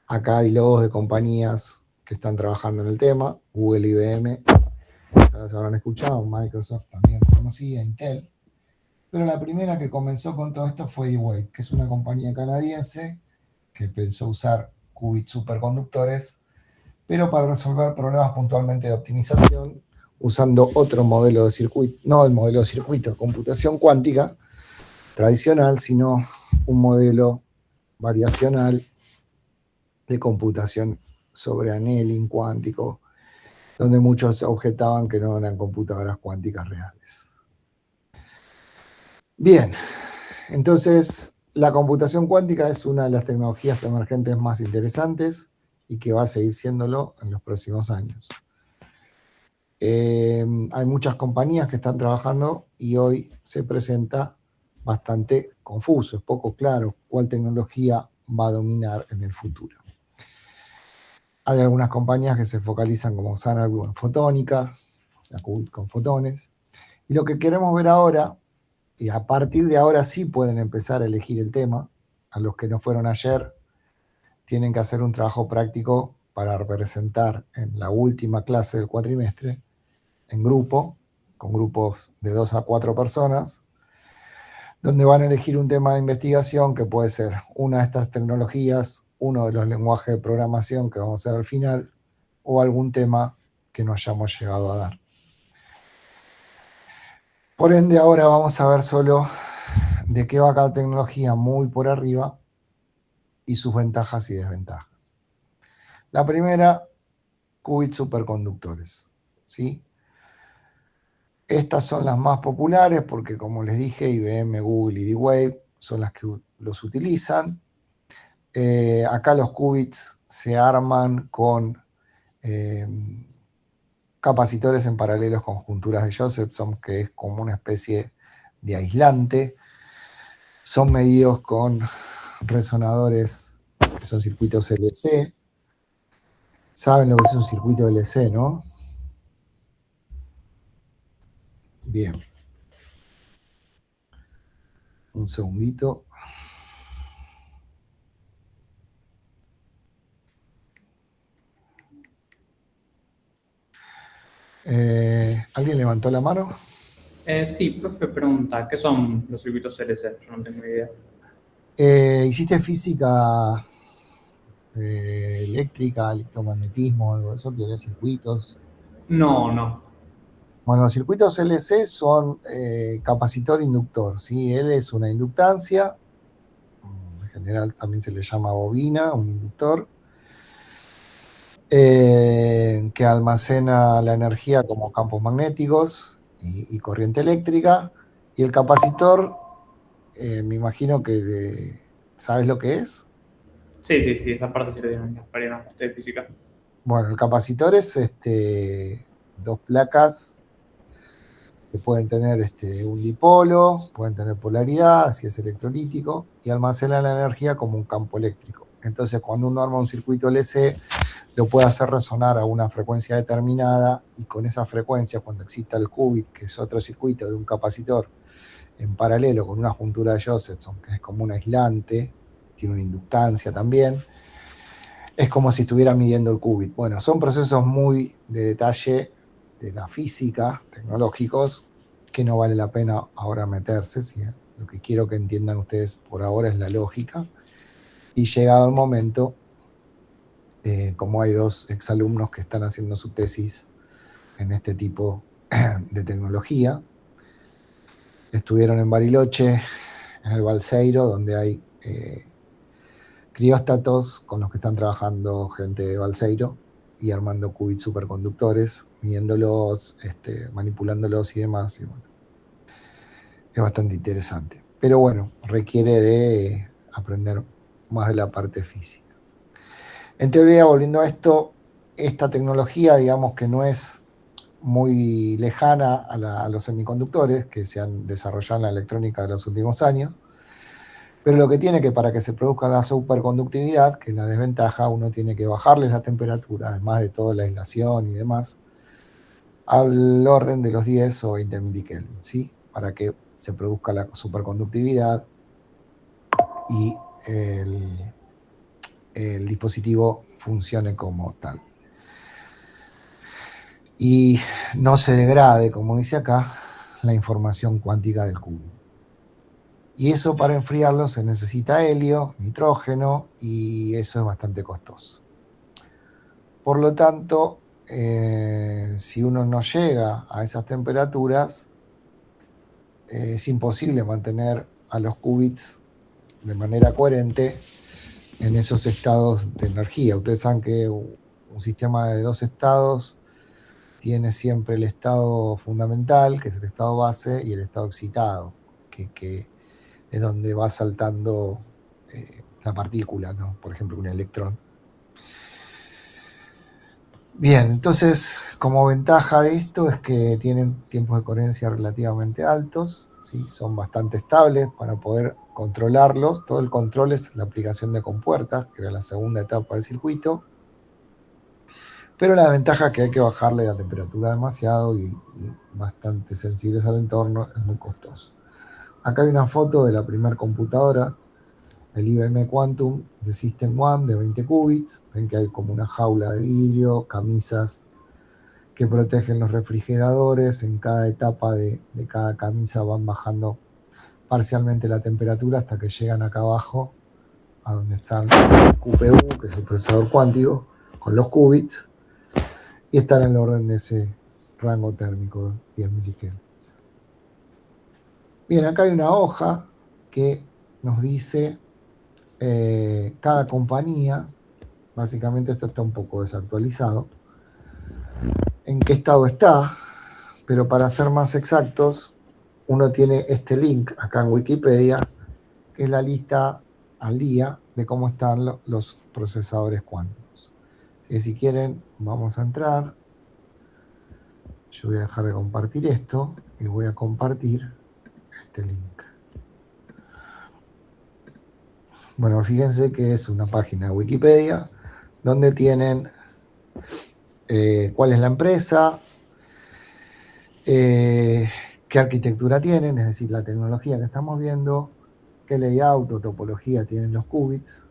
Acá hay logos de compañías que están trabajando en el tema, Google, IBM, ya se habrán escuchado, Microsoft también conocida, Intel. Pero la primera que comenzó con todo esto fue D-Wave, que es una compañía canadiense que pensó usar qubits superconductores, pero para resolver problemas puntualmente de optimización, usando otro modelo de circuito, no el modelo de circuito de computación cuántica tradicional, sino un modelo variacional de computación sobre annealing cuántico, donde muchos objetaban que no eran computadoras cuánticas reales. Bien, entonces la computación cuántica es una de las tecnologías emergentes más interesantes y que va a seguir siéndolo en los próximos años. Hay muchas compañías que están trabajando y hoy se presenta bastante confuso, es poco claro cuál tecnología va a dominar en el futuro. Hay algunas compañías que se focalizan como Xanadu en fotónica, o sea, con fotones. Y lo que queremos ver ahora, y a partir de ahora sí pueden empezar a elegir el tema, a los que no fueron ayer, tienen que hacer un trabajo práctico para representar en la última clase del cuatrimestre, en grupo, con grupos de 2 a 4 personas, donde van a elegir un tema de investigación que puede ser una de estas tecnologías, uno de los lenguajes de programación que vamos a hacer al final, o algún tema que no hayamos llegado a dar. Por ende, ahora vamos a ver solo de qué va cada tecnología muy por arriba y sus ventajas y desventajas. La primera, qubits superconductores, ¿sí? Estas son las más populares porque, como les dije, IBM, Google y D-Wave son las que los utilizan. Acá los qubits se arman con capacitores en paralelos con junturas de Josephson, que es como una especie de aislante. Son medidos con resonadores que son circuitos LC. ¿Saben lo que es un circuito LC, no? Bien. Un segundito. ¿Alguien levantó la mano?
Sí, profe, pregunta, ¿qué son los circuitos LC? Yo no tengo idea.
¿Hiciste física eléctrica, electromagnetismo, algo de eso, teoría de circuitos.
No.
Bueno, los circuitos LC son capacitor-inductor, ¿sí? L es una inductancia, en general también se le llama bobina, un inductor, que almacena la energía como campos magnéticos y corriente eléctrica. Y el capacitor, me imagino que ¿sabes lo que es?
Sí, esa parte sí la tienen para una parte de física.
Bueno, el capacitor es dos placas que pueden tener un dipolo, pueden tener polaridad, si es electrolítico, y almacenan la energía como un campo eléctrico. Entonces, cuando uno arma un circuito LC, lo puede hacer resonar a una frecuencia determinada, y con esa frecuencia, cuando exista el qubit, que es otro circuito de un capacitor, en paralelo con una juntura de Josephson, que es como un aislante, tiene una inductancia también, es como si estuviera midiendo el qubit. Bueno, son procesos muy de detalle de la física, tecnológicos, que no vale la pena ahora meterse. ¿Sí? Lo que quiero que entiendan ustedes por ahora es la lógica. Y llegado el momento, como hay 2 exalumnos que están haciendo su tesis en este tipo de tecnología, estuvieron en Bariloche, en el Balseiro, donde hay crióstatos con los que están trabajando gente de Balseiro y armando qubits superconductores, midiéndolos, manipulándolos y demás. Y bueno, es bastante interesante. Pero bueno, requiere de aprender más de la parte física. En teoría, volviendo a esto, esta tecnología, digamos que no es muy lejana a los semiconductores que se han desarrollado en la electrónica de los últimos años, pero lo que tiene que para que se produzca la superconductividad, que es la desventaja, uno tiene que bajarles la temperatura, además de toda la aislación y demás, al orden de los 10 o 20 milikelvin, ¿sí? Para que se produzca la superconductividad y el dispositivo funcione como tal. Y no se degrade, como dice acá, la información cuántica del qubit. Y eso, para enfriarlo, se necesita helio, nitrógeno, y eso es bastante costoso. Por lo tanto, si uno no llega a esas temperaturas, es imposible mantener a los qubits de manera coherente en esos estados de energía. Ustedes saben que un sistema de 2 estados tiene siempre el estado fundamental, que es el estado base, y el estado excitado, que es donde va saltando la partícula, ¿no? Por ejemplo, un electrón. Bien, entonces, como ventaja de esto es que tienen tiempos de coherencia relativamente altos, ¿sí? Son bastante estables para poder controlarlos. Todo el control es la aplicación de compuertas, que era la segunda etapa del circuito. Pero la ventaja es que hay que bajarle la temperatura demasiado y bastante sensibles al entorno, es muy costoso. Acá hay una foto de la primera computadora, el IBM Quantum de System One de 20 qubits. Ven que hay como una jaula de vidrio, camisas que protegen los refrigeradores. En cada etapa de cada camisa van bajando parcialmente la temperatura hasta que llegan acá abajo, a donde está el QPU, que es el procesador cuántico, con los qubits, y están en el orden de ese rango térmico, 10 milikelvins. Bien, acá hay una hoja que nos dice cada compañía, básicamente esto está un poco desactualizado, en qué estado está, pero para ser más exactos, uno tiene este link acá en Wikipedia, que es la lista al día de cómo están los procesadores cuánticos. Si quieren, vamos a entrar. Yo voy a dejar de compartir esto y voy a compartir este link. Bueno, fíjense que es una página de Wikipedia donde tienen cuál es la empresa, qué arquitectura tienen, es decir, la tecnología que estamos viendo, qué layout o topología tienen los qubits,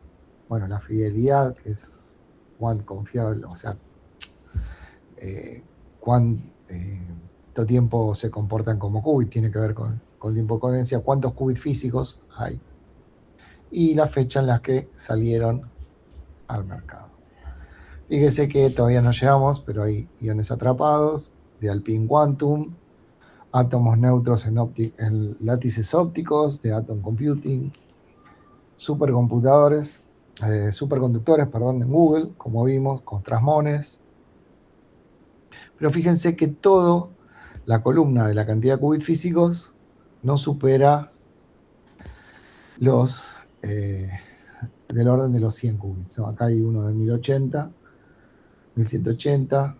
bueno, la fidelidad, que es cuán confiable, o sea, cuánto tiempo se comportan como qubits, tiene que ver con tiempo de coherencia, cuántos qubits físicos hay, y la fecha en la que salieron al mercado. Fíjese que todavía no llegamos, pero hay iones atrapados de Alpine Quantum, átomos neutros en látices ópticos de Atom Computing, superconductores, en Google, como vimos, con trasmones. Pero fíjense que toda la columna de la cantidad de qubits físicos no supera los del orden de los 100 qubits, ¿no? Acá hay uno de 1080, 1180,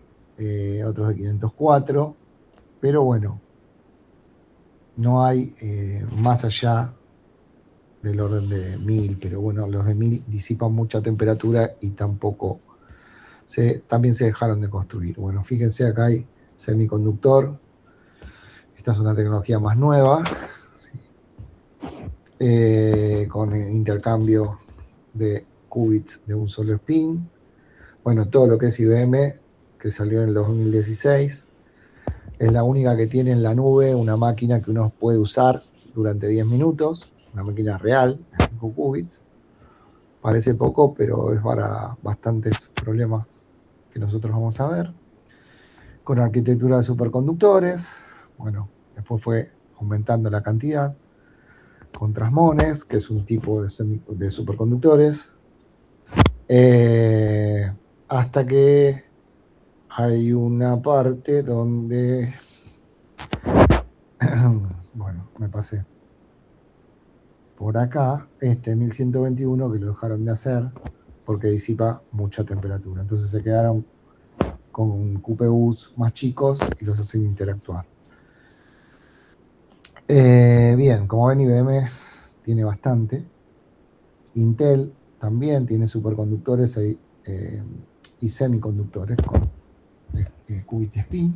otros de 504, pero bueno, no hay más allá del orden de 1000, pero bueno, los de 1000 disipan mucha temperatura y también se dejaron de construir. Bueno, fíjense, acá hay semiconductor, esta es una tecnología más nueva, ¿sí? Con intercambio de qubits de un solo spin. Bueno, todo lo que es IBM, que salió en el 2016, es la única que tiene en la nube una máquina que uno puede usar durante 10 minutos, una máquina real de 5 qubits. Parece poco, pero es para bastantes problemas que nosotros vamos a ver. Con arquitectura de superconductores, bueno, después fue aumentando la cantidad. Con trasmones, que es un tipo de superconductores. Hasta que hay una parte donde, bueno, me pasé por acá, 1121, que lo dejaron de hacer porque disipa mucha temperatura. Entonces se quedaron con QPUs más chicos y los hacen interactuar. Bien, como ven, IBM tiene bastante. Intel también tiene superconductores y semiconductores con qubit spin,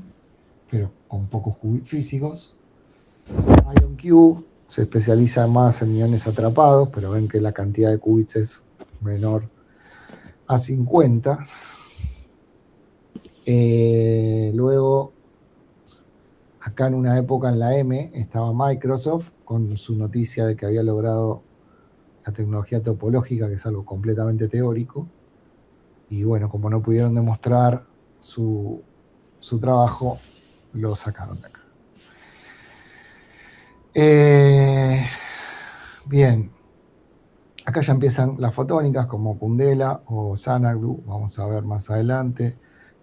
pero con pocos qubits físicos. IonQ se especializa más en iones atrapados, pero ven que la cantidad de qubits es menor a 50. Luego, acá en una época en la M estaba Microsoft con su noticia de que había logrado la tecnología topológica, que es algo completamente teórico. Y bueno, como no pudieron demostrar su trabajo, lo sacaron de acá. Bien, acá ya empiezan las fotónicas como Cundela o Xanadu, vamos a ver más adelante.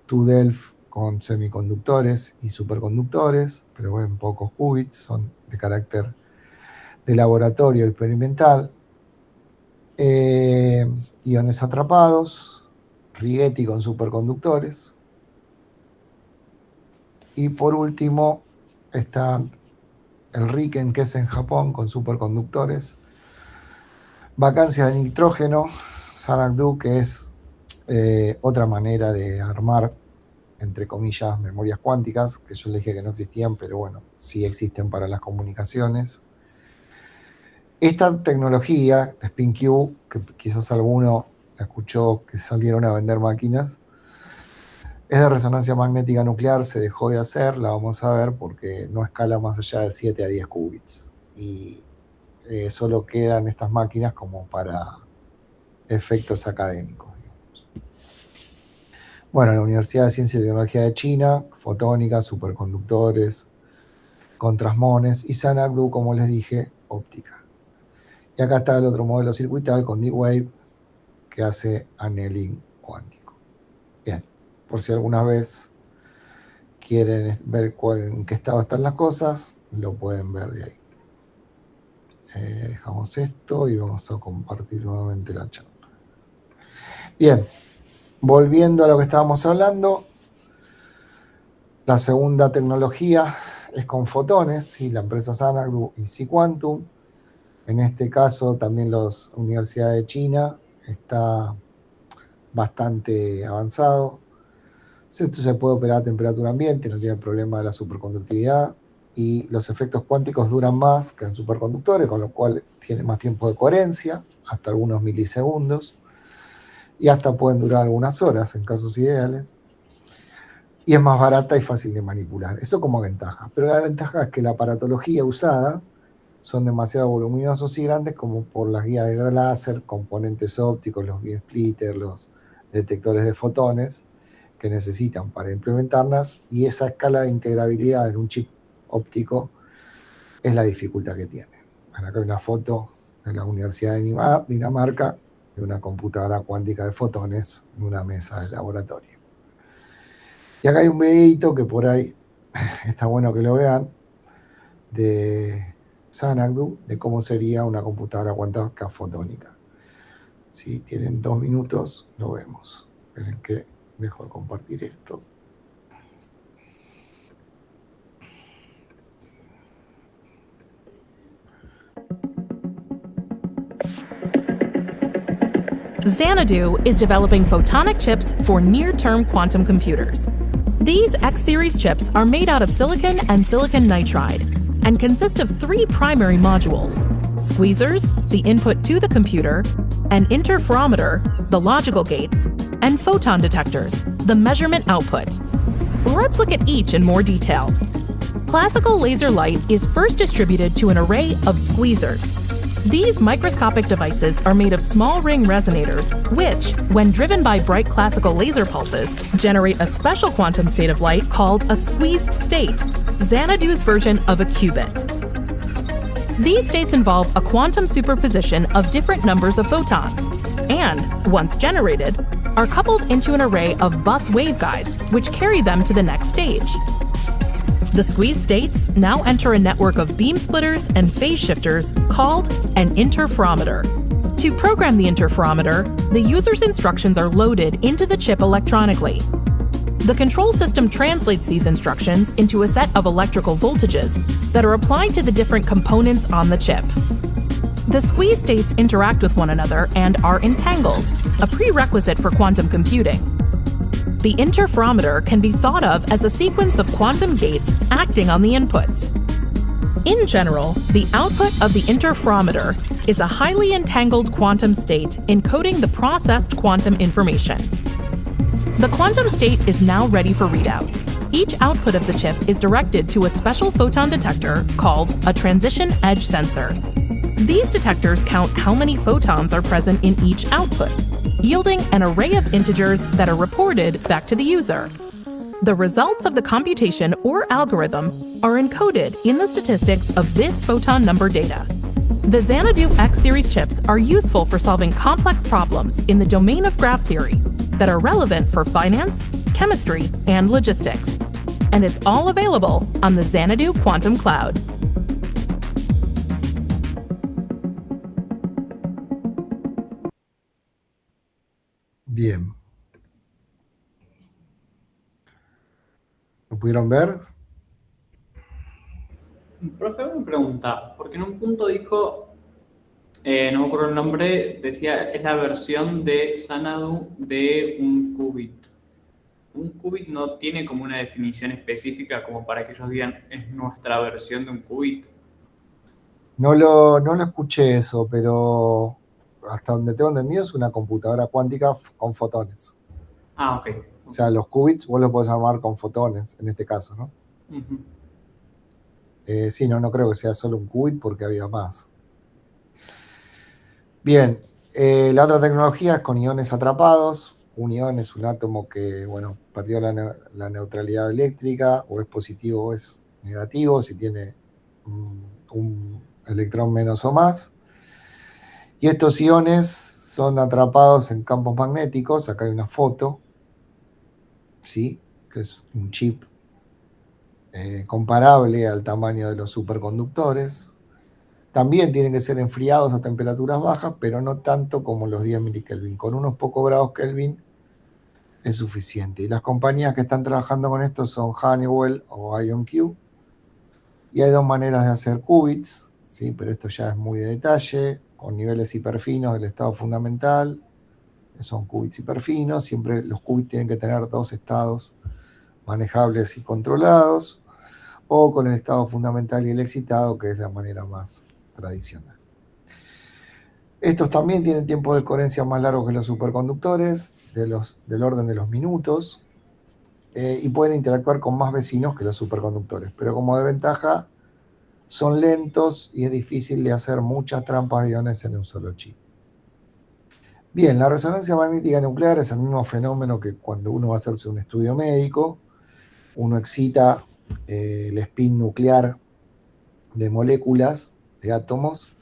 TU-Delft con semiconductores y superconductores, pero ven, pocos qubits, son de carácter de laboratorio experimental. Iones atrapados, Rigetti con superconductores. Y por último está el RIKEN, que es en Japón, con superconductores. Vacancia de nitrógeno, Xanadu, que es otra manera de armar, entre comillas, memorias cuánticas, que yo les dije que no existían, pero bueno, sí existen para las comunicaciones. Esta tecnología de SpinQ, que quizás alguno la escuchó que salieron a vender máquinas, es de resonancia magnética nuclear, se dejó de hacer, la vamos a ver porque no escala más allá de 7 a 10 qubits. Y solo quedan estas máquinas como para efectos académicos, digamos. Bueno, la Universidad de Ciencia y Tecnología de China, fotónica, superconductores, con trasmones, y Xanadu, como les dije, óptica. Y acá está el otro modelo circuital con D-Wave, que hace annealing cuántico. Bien, por si alguna vez quieren ver en qué estado están las cosas, lo pueden ver de ahí. Dejamos esto y vamos a compartir nuevamente la charla. Bien, volviendo a lo que estábamos hablando, la segunda tecnología es con fotones, ¿sí? La empresa Xanadu y C-Quantum. En este caso también la Universidad de China está bastante avanzado. Esto se puede operar a temperatura ambiente, no tiene el problema de la superconductividad, y los efectos cuánticos duran más que en superconductores, con lo cual tiene más tiempo de coherencia, hasta algunos milisegundos, y hasta pueden durar algunas horas en casos ideales. Y es más barata y fácil de manipular. Eso como ventaja. Pero la ventaja es que la aparatología usada son demasiado voluminosos y grandes como por las guías de láser, componentes ópticos, los beam splitters, los detectores de fotones que necesitan para implementarlas, y esa escala de integrabilidad en un chip óptico es la dificultad que tiene. Acá hay una foto de la Universidad de Dinamarca de una computadora cuántica de fotones en una mesa de laboratorio. Y acá hay un videito que por ahí está bueno que lo vean, de Xanadu, de cómo sería una computadora cuántica fotónica. Si tienen 2 minutos, lo vemos. Esperen que dejo de compartir esto.
Xanadu is developing photonic chips for near-term quantum computers. These X-series chips are made out of silicon and silicon nitride and consist of 3 primary modules: squeezers, the input to the computer, an interferometer, the logical gates, and photon detectors, the measurement output. Let's look at each in more detail. Classical laser light is first distributed to an array of squeezers. These microscopic devices are made of small ring resonators, which, when driven by bright classical laser pulses, generate a special quantum state of light called a squeezed state, Xanadu's version of a qubit. These states involve a quantum superposition of different numbers of photons, and, once generated, are coupled into an array of bus waveguides, which carry them to the next stage. The squeezed states now enter a network of beam splitters and phase shifters called an interferometer. To program the interferometer, the user's instructions are loaded into the chip electronically. The control system translates these instructions into a set of electrical voltages that are applied to the different components on the chip. The squeeze states interact with one another and are entangled, a prerequisite for quantum computing. The interferometer can be thought of as a sequence of quantum gates acting on the inputs. In general, the output of the interferometer is a highly entangled quantum state encoding the processed quantum information. The quantum state is now ready for readout. Each output of the chip is directed to a special photon detector called a transition edge sensor. These detectors count how many photons are present in each output, yielding an array of integers that are reported back to the user. The results of the computation or algorithm are encoded in the statistics of this photon number data. The Xanadu X-series chips are useful for solving complex problems in the domain of graph theory that are relevant for finance, chemistry, and logistics. And it's all available on the Xanadu Quantum Cloud.
Bien. ¿Lo pudieron ver?
Profe, una pregunta, porque en un punto dijo, no me acuerdo el nombre, decía, es la versión de Xanadu de un qubit. Un qubit no tiene como una definición específica como para que ellos digan, es nuestra versión de un qubit.
No lo escuché eso, pero hasta donde tengo entendido es una computadora cuántica con fotones.
Ah, ok.
O sea, los qubits vos los podés armar con fotones, en este caso, ¿no?
Ujú.
Sí, no creo que sea solo un qubit porque había más. Bien, la otra tecnología es con iones atrapados. Un ion es un átomo que, bueno, perdió la neutralidad eléctrica, o es positivo o es negativo, si tiene un electrón menos o más. Y estos iones son atrapados en campos magnéticos. Acá hay una foto, ¿sí? Que es un chip comparable al tamaño de los superconductores. También tienen que ser enfriados a temperaturas bajas, pero no tanto como los 10 milikelvin. Con unos pocos grados Kelvin es suficiente. Y las compañías que están trabajando con esto son Honeywell o IonQ. Y hay 2 maneras de hacer qubits, ¿sí? Pero esto ya es muy de detalle, con niveles hiperfinos del estado fundamental, que son qubits hiperfinos. Siempre los qubits tienen que tener 2 estados manejables y controlados, o con el estado fundamental y el excitado, que es la manera más tradicional. Estos también tienen tiempos de coherencia más largos que los superconductores, del orden de los minutos, y pueden interactuar con más vecinos que los superconductores, pero como desventaja son lentos y es difícil de hacer muchas trampas de iones en un solo chip. Bien, la resonancia magnética nuclear es el mismo fenómeno que cuando uno va a hacerse un estudio médico. Uno excita el spin nuclear de moléculas, de átomos,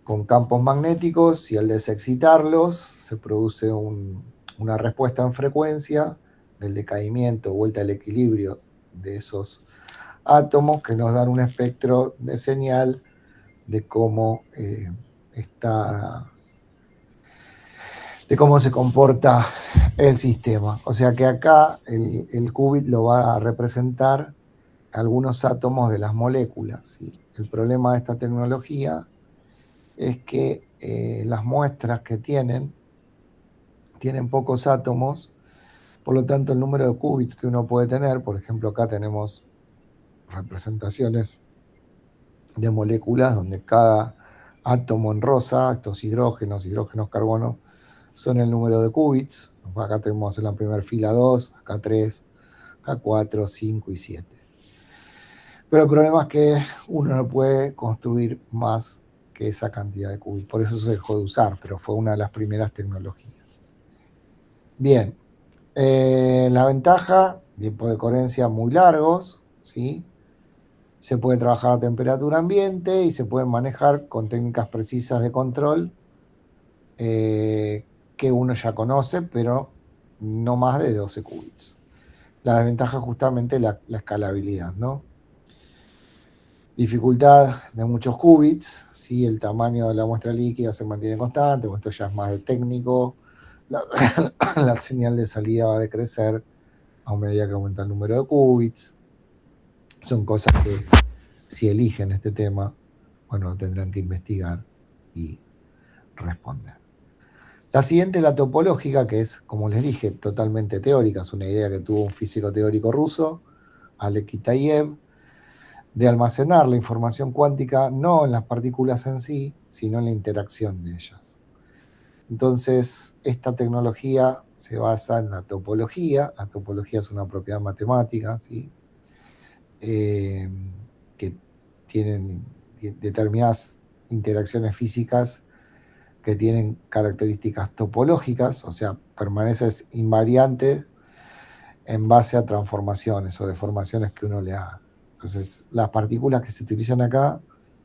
con campos magnéticos, y al desexcitarlos se produce una respuesta en frecuencia del decaimiento, vuelta al equilibrio de esos átomos, que nos dan un espectro de señal de cómo de cómo se comporta el sistema. O sea que acá el qubit lo va a representar algunos átomos de las moléculas, ¿sí? El problema de esta tecnología es que las muestras que tienen pocos átomos, por lo tanto el número de qubits que uno puede tener, por ejemplo acá tenemos representaciones de moléculas donde cada átomo en rosa, estos hidrógenos, carbono, son el número de qubits. Acá tenemos en la primera fila 2, acá 3, acá 4, 5 y 7. Pero el problema es que uno no puede construir más que esa cantidad de qubits. Por eso se dejó de usar, pero fue una de las primeras tecnologías. Bien, la ventaja, tiempos de coherencia muy largos, ¿sí? Se puede trabajar a temperatura ambiente y se pueden manejar con técnicas precisas de control que uno ya conoce, pero no más de 12 qubits. La desventaja es justamente la escalabilidad, ¿no? Dificultad de muchos qubits, ¿sí? El tamaño de la muestra líquida se mantiene constante, esto ya es más de técnico. La señal de salida va a decrecer a medida que aumenta el número de qubits. Son cosas que, si eligen este tema, bueno, tendrán que investigar y responder. La siguiente es la topológica, que es, como les dije, totalmente teórica. Es una idea que tuvo un físico teórico ruso, Oleg Kitaev, de almacenar la información cuántica no en las partículas en sí, sino en la interacción de ellas. Entonces, esta tecnología se basa en la topología. La topología es una propiedad matemática, ¿sí? Que tienen determinadas interacciones físicas que tienen características topológicas, o sea, permaneces invariante en base a transformaciones o deformaciones que uno le haga. Entonces, las partículas que se utilizan acá,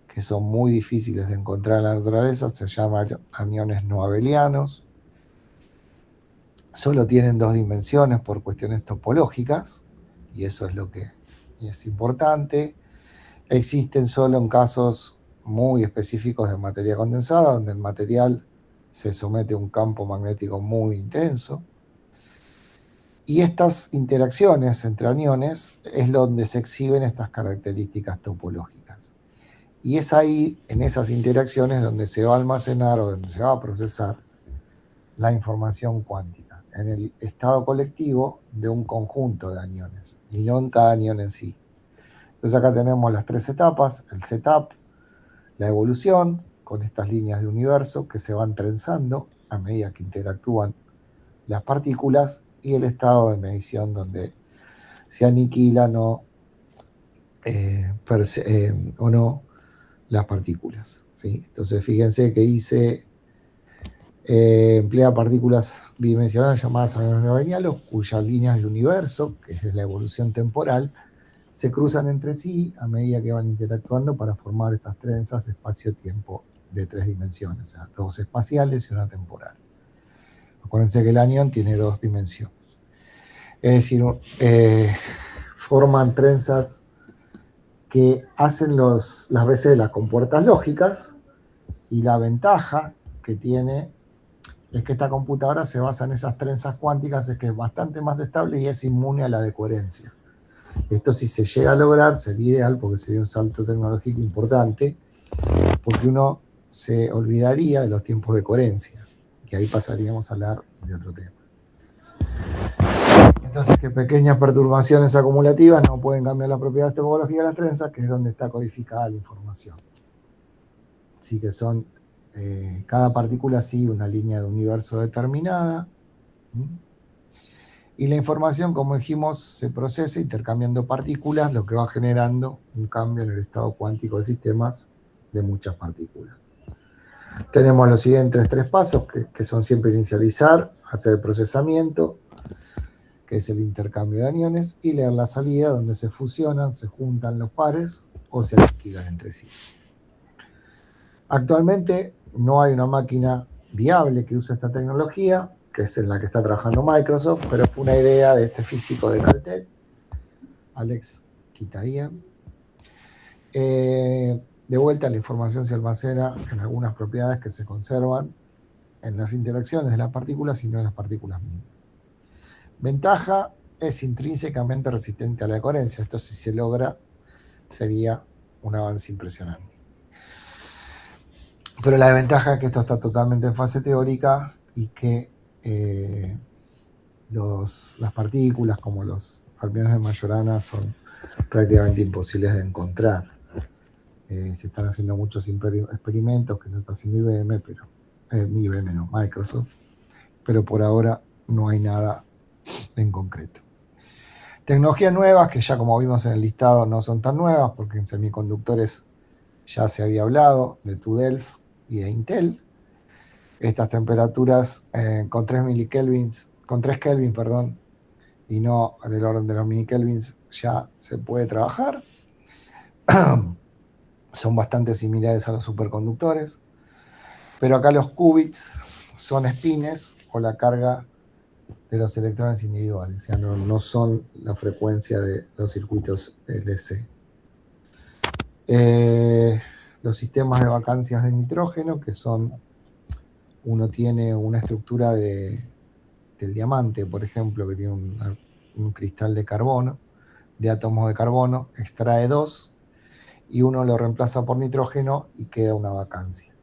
que son muy difíciles de encontrar en la naturaleza, se llaman aniones no abelianos. Solo tienen 2 dimensiones por cuestiones topológicas, y eso es lo que es importante. Existen solo en casos muy específicos de materia condensada, donde el material se somete a un campo magnético muy intenso. Y estas interacciones entre aniones es donde se exhiben estas características topológicas. Y es ahí, en esas interacciones, donde se va a almacenar o donde se va a procesar la información cuántica, en el estado colectivo de un conjunto de aniones, y no en cada anión en sí. Entonces acá tenemos las 3 etapas: el setup, la evolución, con estas líneas de universo que se van trenzando a medida que interactúan las partículas, y el estado de medición, donde se aniquilan o no las partículas, ¿sí? Entonces fíjense que dice emplea partículas bidimensionales llamadas aniones no abelianos, cuyas líneas de universo, que es la evolución temporal, se cruzan entre sí a medida que van interactuando para formar estas trenzas espacio-tiempo de 3 dimensiones, o sea, 2 espaciales y una temporal. Acuérdense que el anión tiene 2 dimensiones. Es decir, forman trenzas que hacen las veces de las compuertas lógicas, y la ventaja que tiene es que esta computadora se basa en esas trenzas cuánticas, es que es bastante más estable y es inmune a la decoherencia. Esto, si se llega a lograr, sería ideal, porque sería un salto tecnológico importante, porque uno se olvidaría de los tiempos de coherencia, que ahí pasaríamos a hablar de otro tema. Entonces, que pequeñas perturbaciones acumulativas no pueden cambiar la propiedad topológica de las trenzas, que es donde está codificada la información. Así que son, cada partícula sigue una línea de universo determinada, Y la información, como dijimos, se procesa intercambiando partículas, lo que va generando un cambio en el estado cuántico de sistemas de muchas partículas. Tenemos los siguientes 3 pasos, que son siempre inicializar, hacer el procesamiento, que es el intercambio de aniones, y leer la salida, donde se fusionan, se juntan los pares o se aniquilan entre sí. Actualmente no hay una máquina viable que use esta tecnología, que es en la que está trabajando Microsoft, pero fue una idea de este físico de Caltech, Alex Kitaïen. De vuelta, la información se almacena en algunas propiedades que se conservan en las interacciones de las partículas y no en las partículas mismas. Ventaja, es intrínsecamente resistente a la coherencia. Esto, si se logra, sería un avance impresionante. Pero la desventaja es que esto está totalmente en fase teórica y que las partículas, como los fermiones de Majorana, son prácticamente imposibles de encontrar. Se están haciendo muchos experimentos que no está haciendo IBM, Microsoft, pero por ahora no hay nada en concreto. Tecnologías nuevas que ya, como vimos en el listado, no son tan nuevas, porque en semiconductores ya se había hablado de TUDELF y de Intel. Estas temperaturas con 3 Kelvin, y no del orden de los minikelvins, ya se puede trabajar. Son bastante similares a los superconductores, pero acá los qubits son espines o la carga de los electrones individuales, o sea, no son la frecuencia de los circuitos LC. Los sistemas de vacancias de nitrógeno, que son, uno tiene una estructura del diamante, por ejemplo, que tiene un cristal de carbono, de átomos de carbono, extrae 2, y uno lo reemplaza por nitrógeno y queda una vacancia.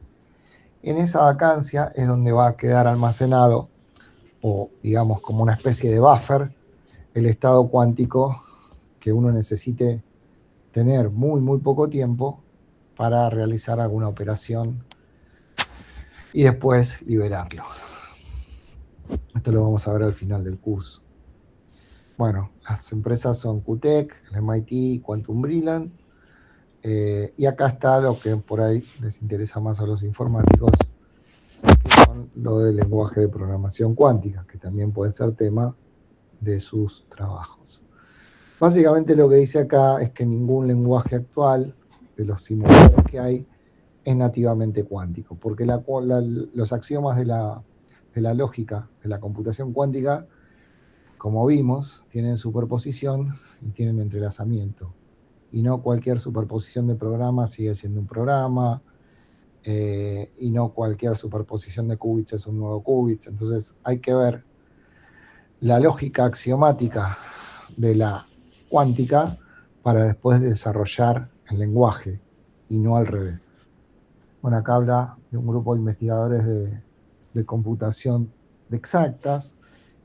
En esa vacancia es donde va a quedar almacenado, o digamos como una especie de buffer, el estado cuántico que uno necesite tener muy poco tiempo para realizar alguna operación y después liberarlo. Esto lo vamos a ver al final del curso. Bueno, las empresas son QTech, el MIT, Quantum Brilliant. Y acá está lo que por ahí les interesa más a los informáticos, que son lo del lenguaje de programación cuántica, que también puede ser tema de sus trabajos. Básicamente lo que dice acá es que ningún lenguaje actual de los simuladores que hay es nativamente cuántico, porque los axiomas de la lógica de la computación cuántica, como vimos, tienen superposición y tienen entrelazamiento. Y no cualquier superposición de programas sigue siendo un programa, y no cualquier superposición de qubits es un nuevo qubit. Entonces hay que ver la lógica axiomática de la cuántica para después desarrollar el lenguaje, y no al revés. Bueno, acá habla de un grupo de investigadores de computación de exactas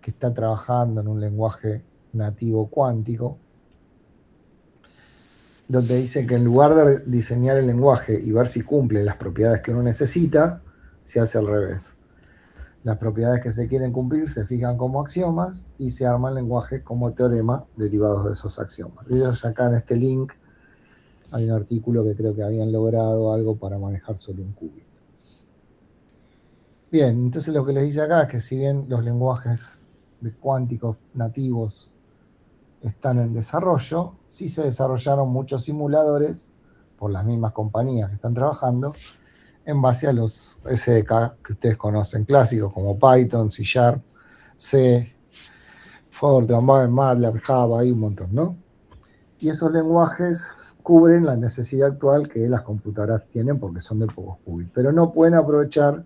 que está trabajando en un lenguaje nativo cuántico, donde dice que en lugar de diseñar el lenguaje y ver si cumple las propiedades que uno necesita, se hace al revés. Las propiedades que se quieren cumplir se fijan como axiomas y se arma el lenguaje como teorema derivados de esos axiomas. Ellos acá en este link hay un artículo que creo que habían logrado algo para manejar solo un qubit. Bien, entonces lo que les dice acá es que si bien los lenguajes de cuánticos nativos están en desarrollo, sí se desarrollaron muchos simuladores por las mismas compañías que están trabajando en base a los SDK que ustedes conocen, clásicos como Python, C#, C, Fortran, MATLAB, Java, hay un montón, ¿no? Y esos lenguajes cubren la necesidad actual que las computadoras tienen porque son de pocos qubits, pero no pueden aprovechar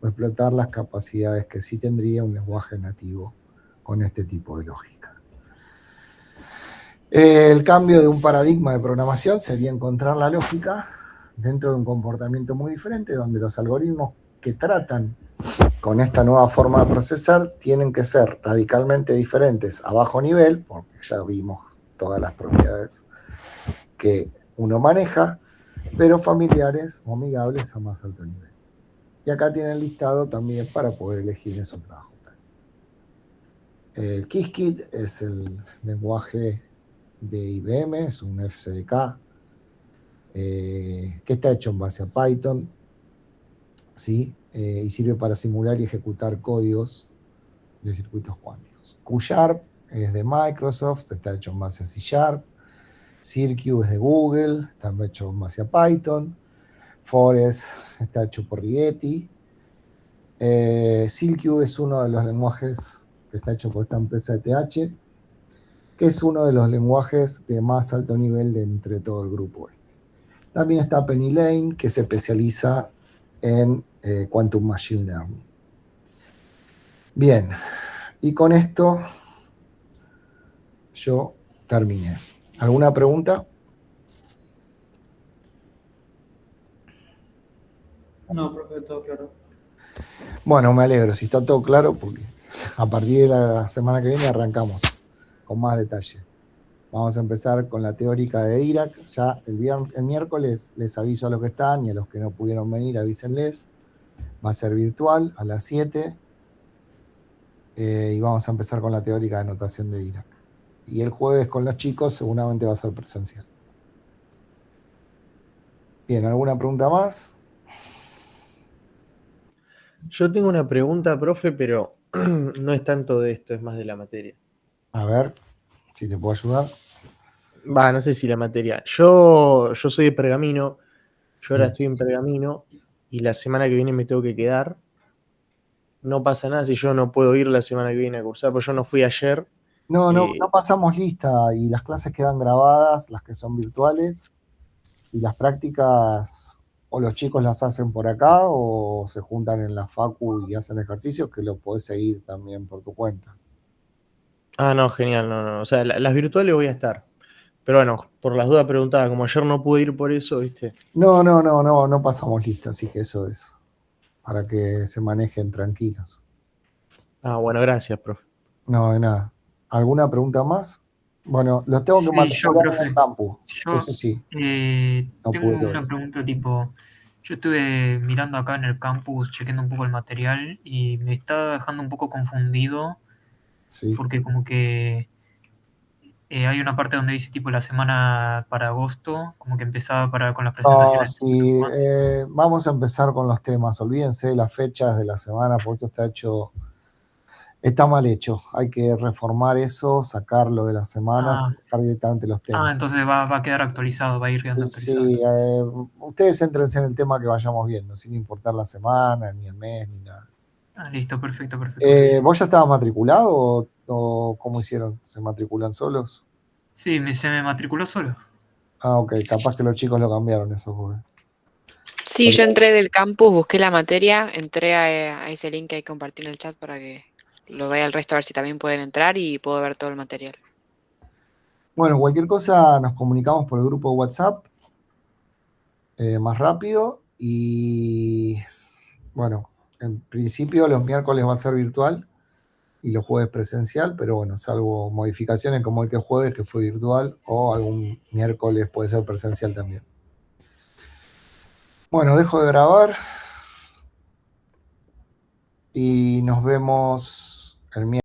o explotar las capacidades que sí tendría un lenguaje nativo con este tipo de lógica. El cambio de un paradigma de programación sería encontrar la lógica dentro de un comportamiento muy diferente, donde los algoritmos que tratan con esta nueva forma de procesar tienen que ser radicalmente diferentes a bajo nivel, porque ya vimos todas las propiedades que uno maneja, pero familiares o amigables a más alto nivel. Y acá tienen listado también para poder elegir en su trabajo. El Qiskit es el lenguaje de IBM, es un FCDK que está hecho en base a Python, ¿sí? Y sirve para simular y ejecutar códigos de circuitos cuánticos. QSharp es de Microsoft, está hecho en base a C Sharp. Cirque es de Google, está hecho en base a Python. Forest está hecho por Rigetti. Silk es uno de los lenguajes que está hecho por esta empresa ETH, que es uno de los lenguajes de más alto nivel de entre todo el grupo este. También está PennyLane, que se especializa en Quantum Machine Learning. Bien, y con esto yo terminé. ¿Alguna pregunta?
No, profe, todo claro.
Bueno, me alegro, si está todo claro, porque a partir de la semana que viene arrancamos con más detalle. Vamos a empezar con la teórica de Dirac. Ya el miércoles les aviso a los que están y a los que no pudieron venir, avísenles. Va a ser virtual a las 7. Y vamos a empezar con la teórica de notación de Dirac. Y el jueves con los chicos seguramente va a ser presencial. Bien, ¿alguna pregunta más?
Yo tengo una pregunta, profe, pero no es tanto de esto, es más de la materia.
A ver, si te puedo ayudar.
No sé si la materia. Yo soy de Pergamino,
Sí.
yo ahora estoy en Pergamino y la semana que viene me tengo que quedar. No pasa nada si yo no puedo ir la semana que viene a cursar, porque yo no fui ayer.
No pasamos lista y las clases quedan grabadas, las que son virtuales, y las prácticas o los chicos las hacen por acá o se juntan en la facu y hacen ejercicios que lo podés seguir también por tu cuenta.
No, genial, no. O sea, las virtuales voy a estar. Pero bueno, por las dudas preguntaba, como ayer no pude ir por eso, ¿viste?
No pasamos lista, así que eso es para que se manejen tranquilos.
Bueno, gracias, profe.
No, de nada. ¿Alguna pregunta más? Bueno, los tengo que matricular en el campus. Eso sí. No
Tengo
pude
una
hoy.
pregunta tipo, yo estuve mirando acá en el campus, chequeando un poco el material y me está dejando un poco confundido
Sí.
porque como que hay una parte donde dice tipo la semana para agosto, como que empezaba con las presentaciones.
Sí, vamos a empezar con los temas. Olvídense de las fechas de la semana, por eso está mal hecho. Hay que reformar eso, sacarlo de las semanas y dejar directamente los temas.
Entonces va a quedar actualizado, va a ir quedando actualizado.
Sí, ustedes éntrense en el tema que vayamos viendo, sin importar la semana, ni el mes, ni nada.
Listo, perfecto.
¿Vos ya estabas matriculado o cómo hicieron? ¿Se matriculan solos?
Sí, se me matriculó solo.
Ok, capaz que los chicos lo cambiaron eso, porque...
Sí, yo entré del campus, busqué la materia, entré a ese link que hay que compartir en el chat para que lo vea el resto a ver si también pueden entrar y puedo ver todo el material.
Bueno, cualquier cosa nos comunicamos por el grupo de WhatsApp más rápido y bueno, en principio los miércoles va a ser virtual y los jueves presencial, pero bueno, salvo modificaciones como el que jueves que fue virtual o algún miércoles puede ser presencial también. Bueno, dejo de grabar y nos vemos el miércoles.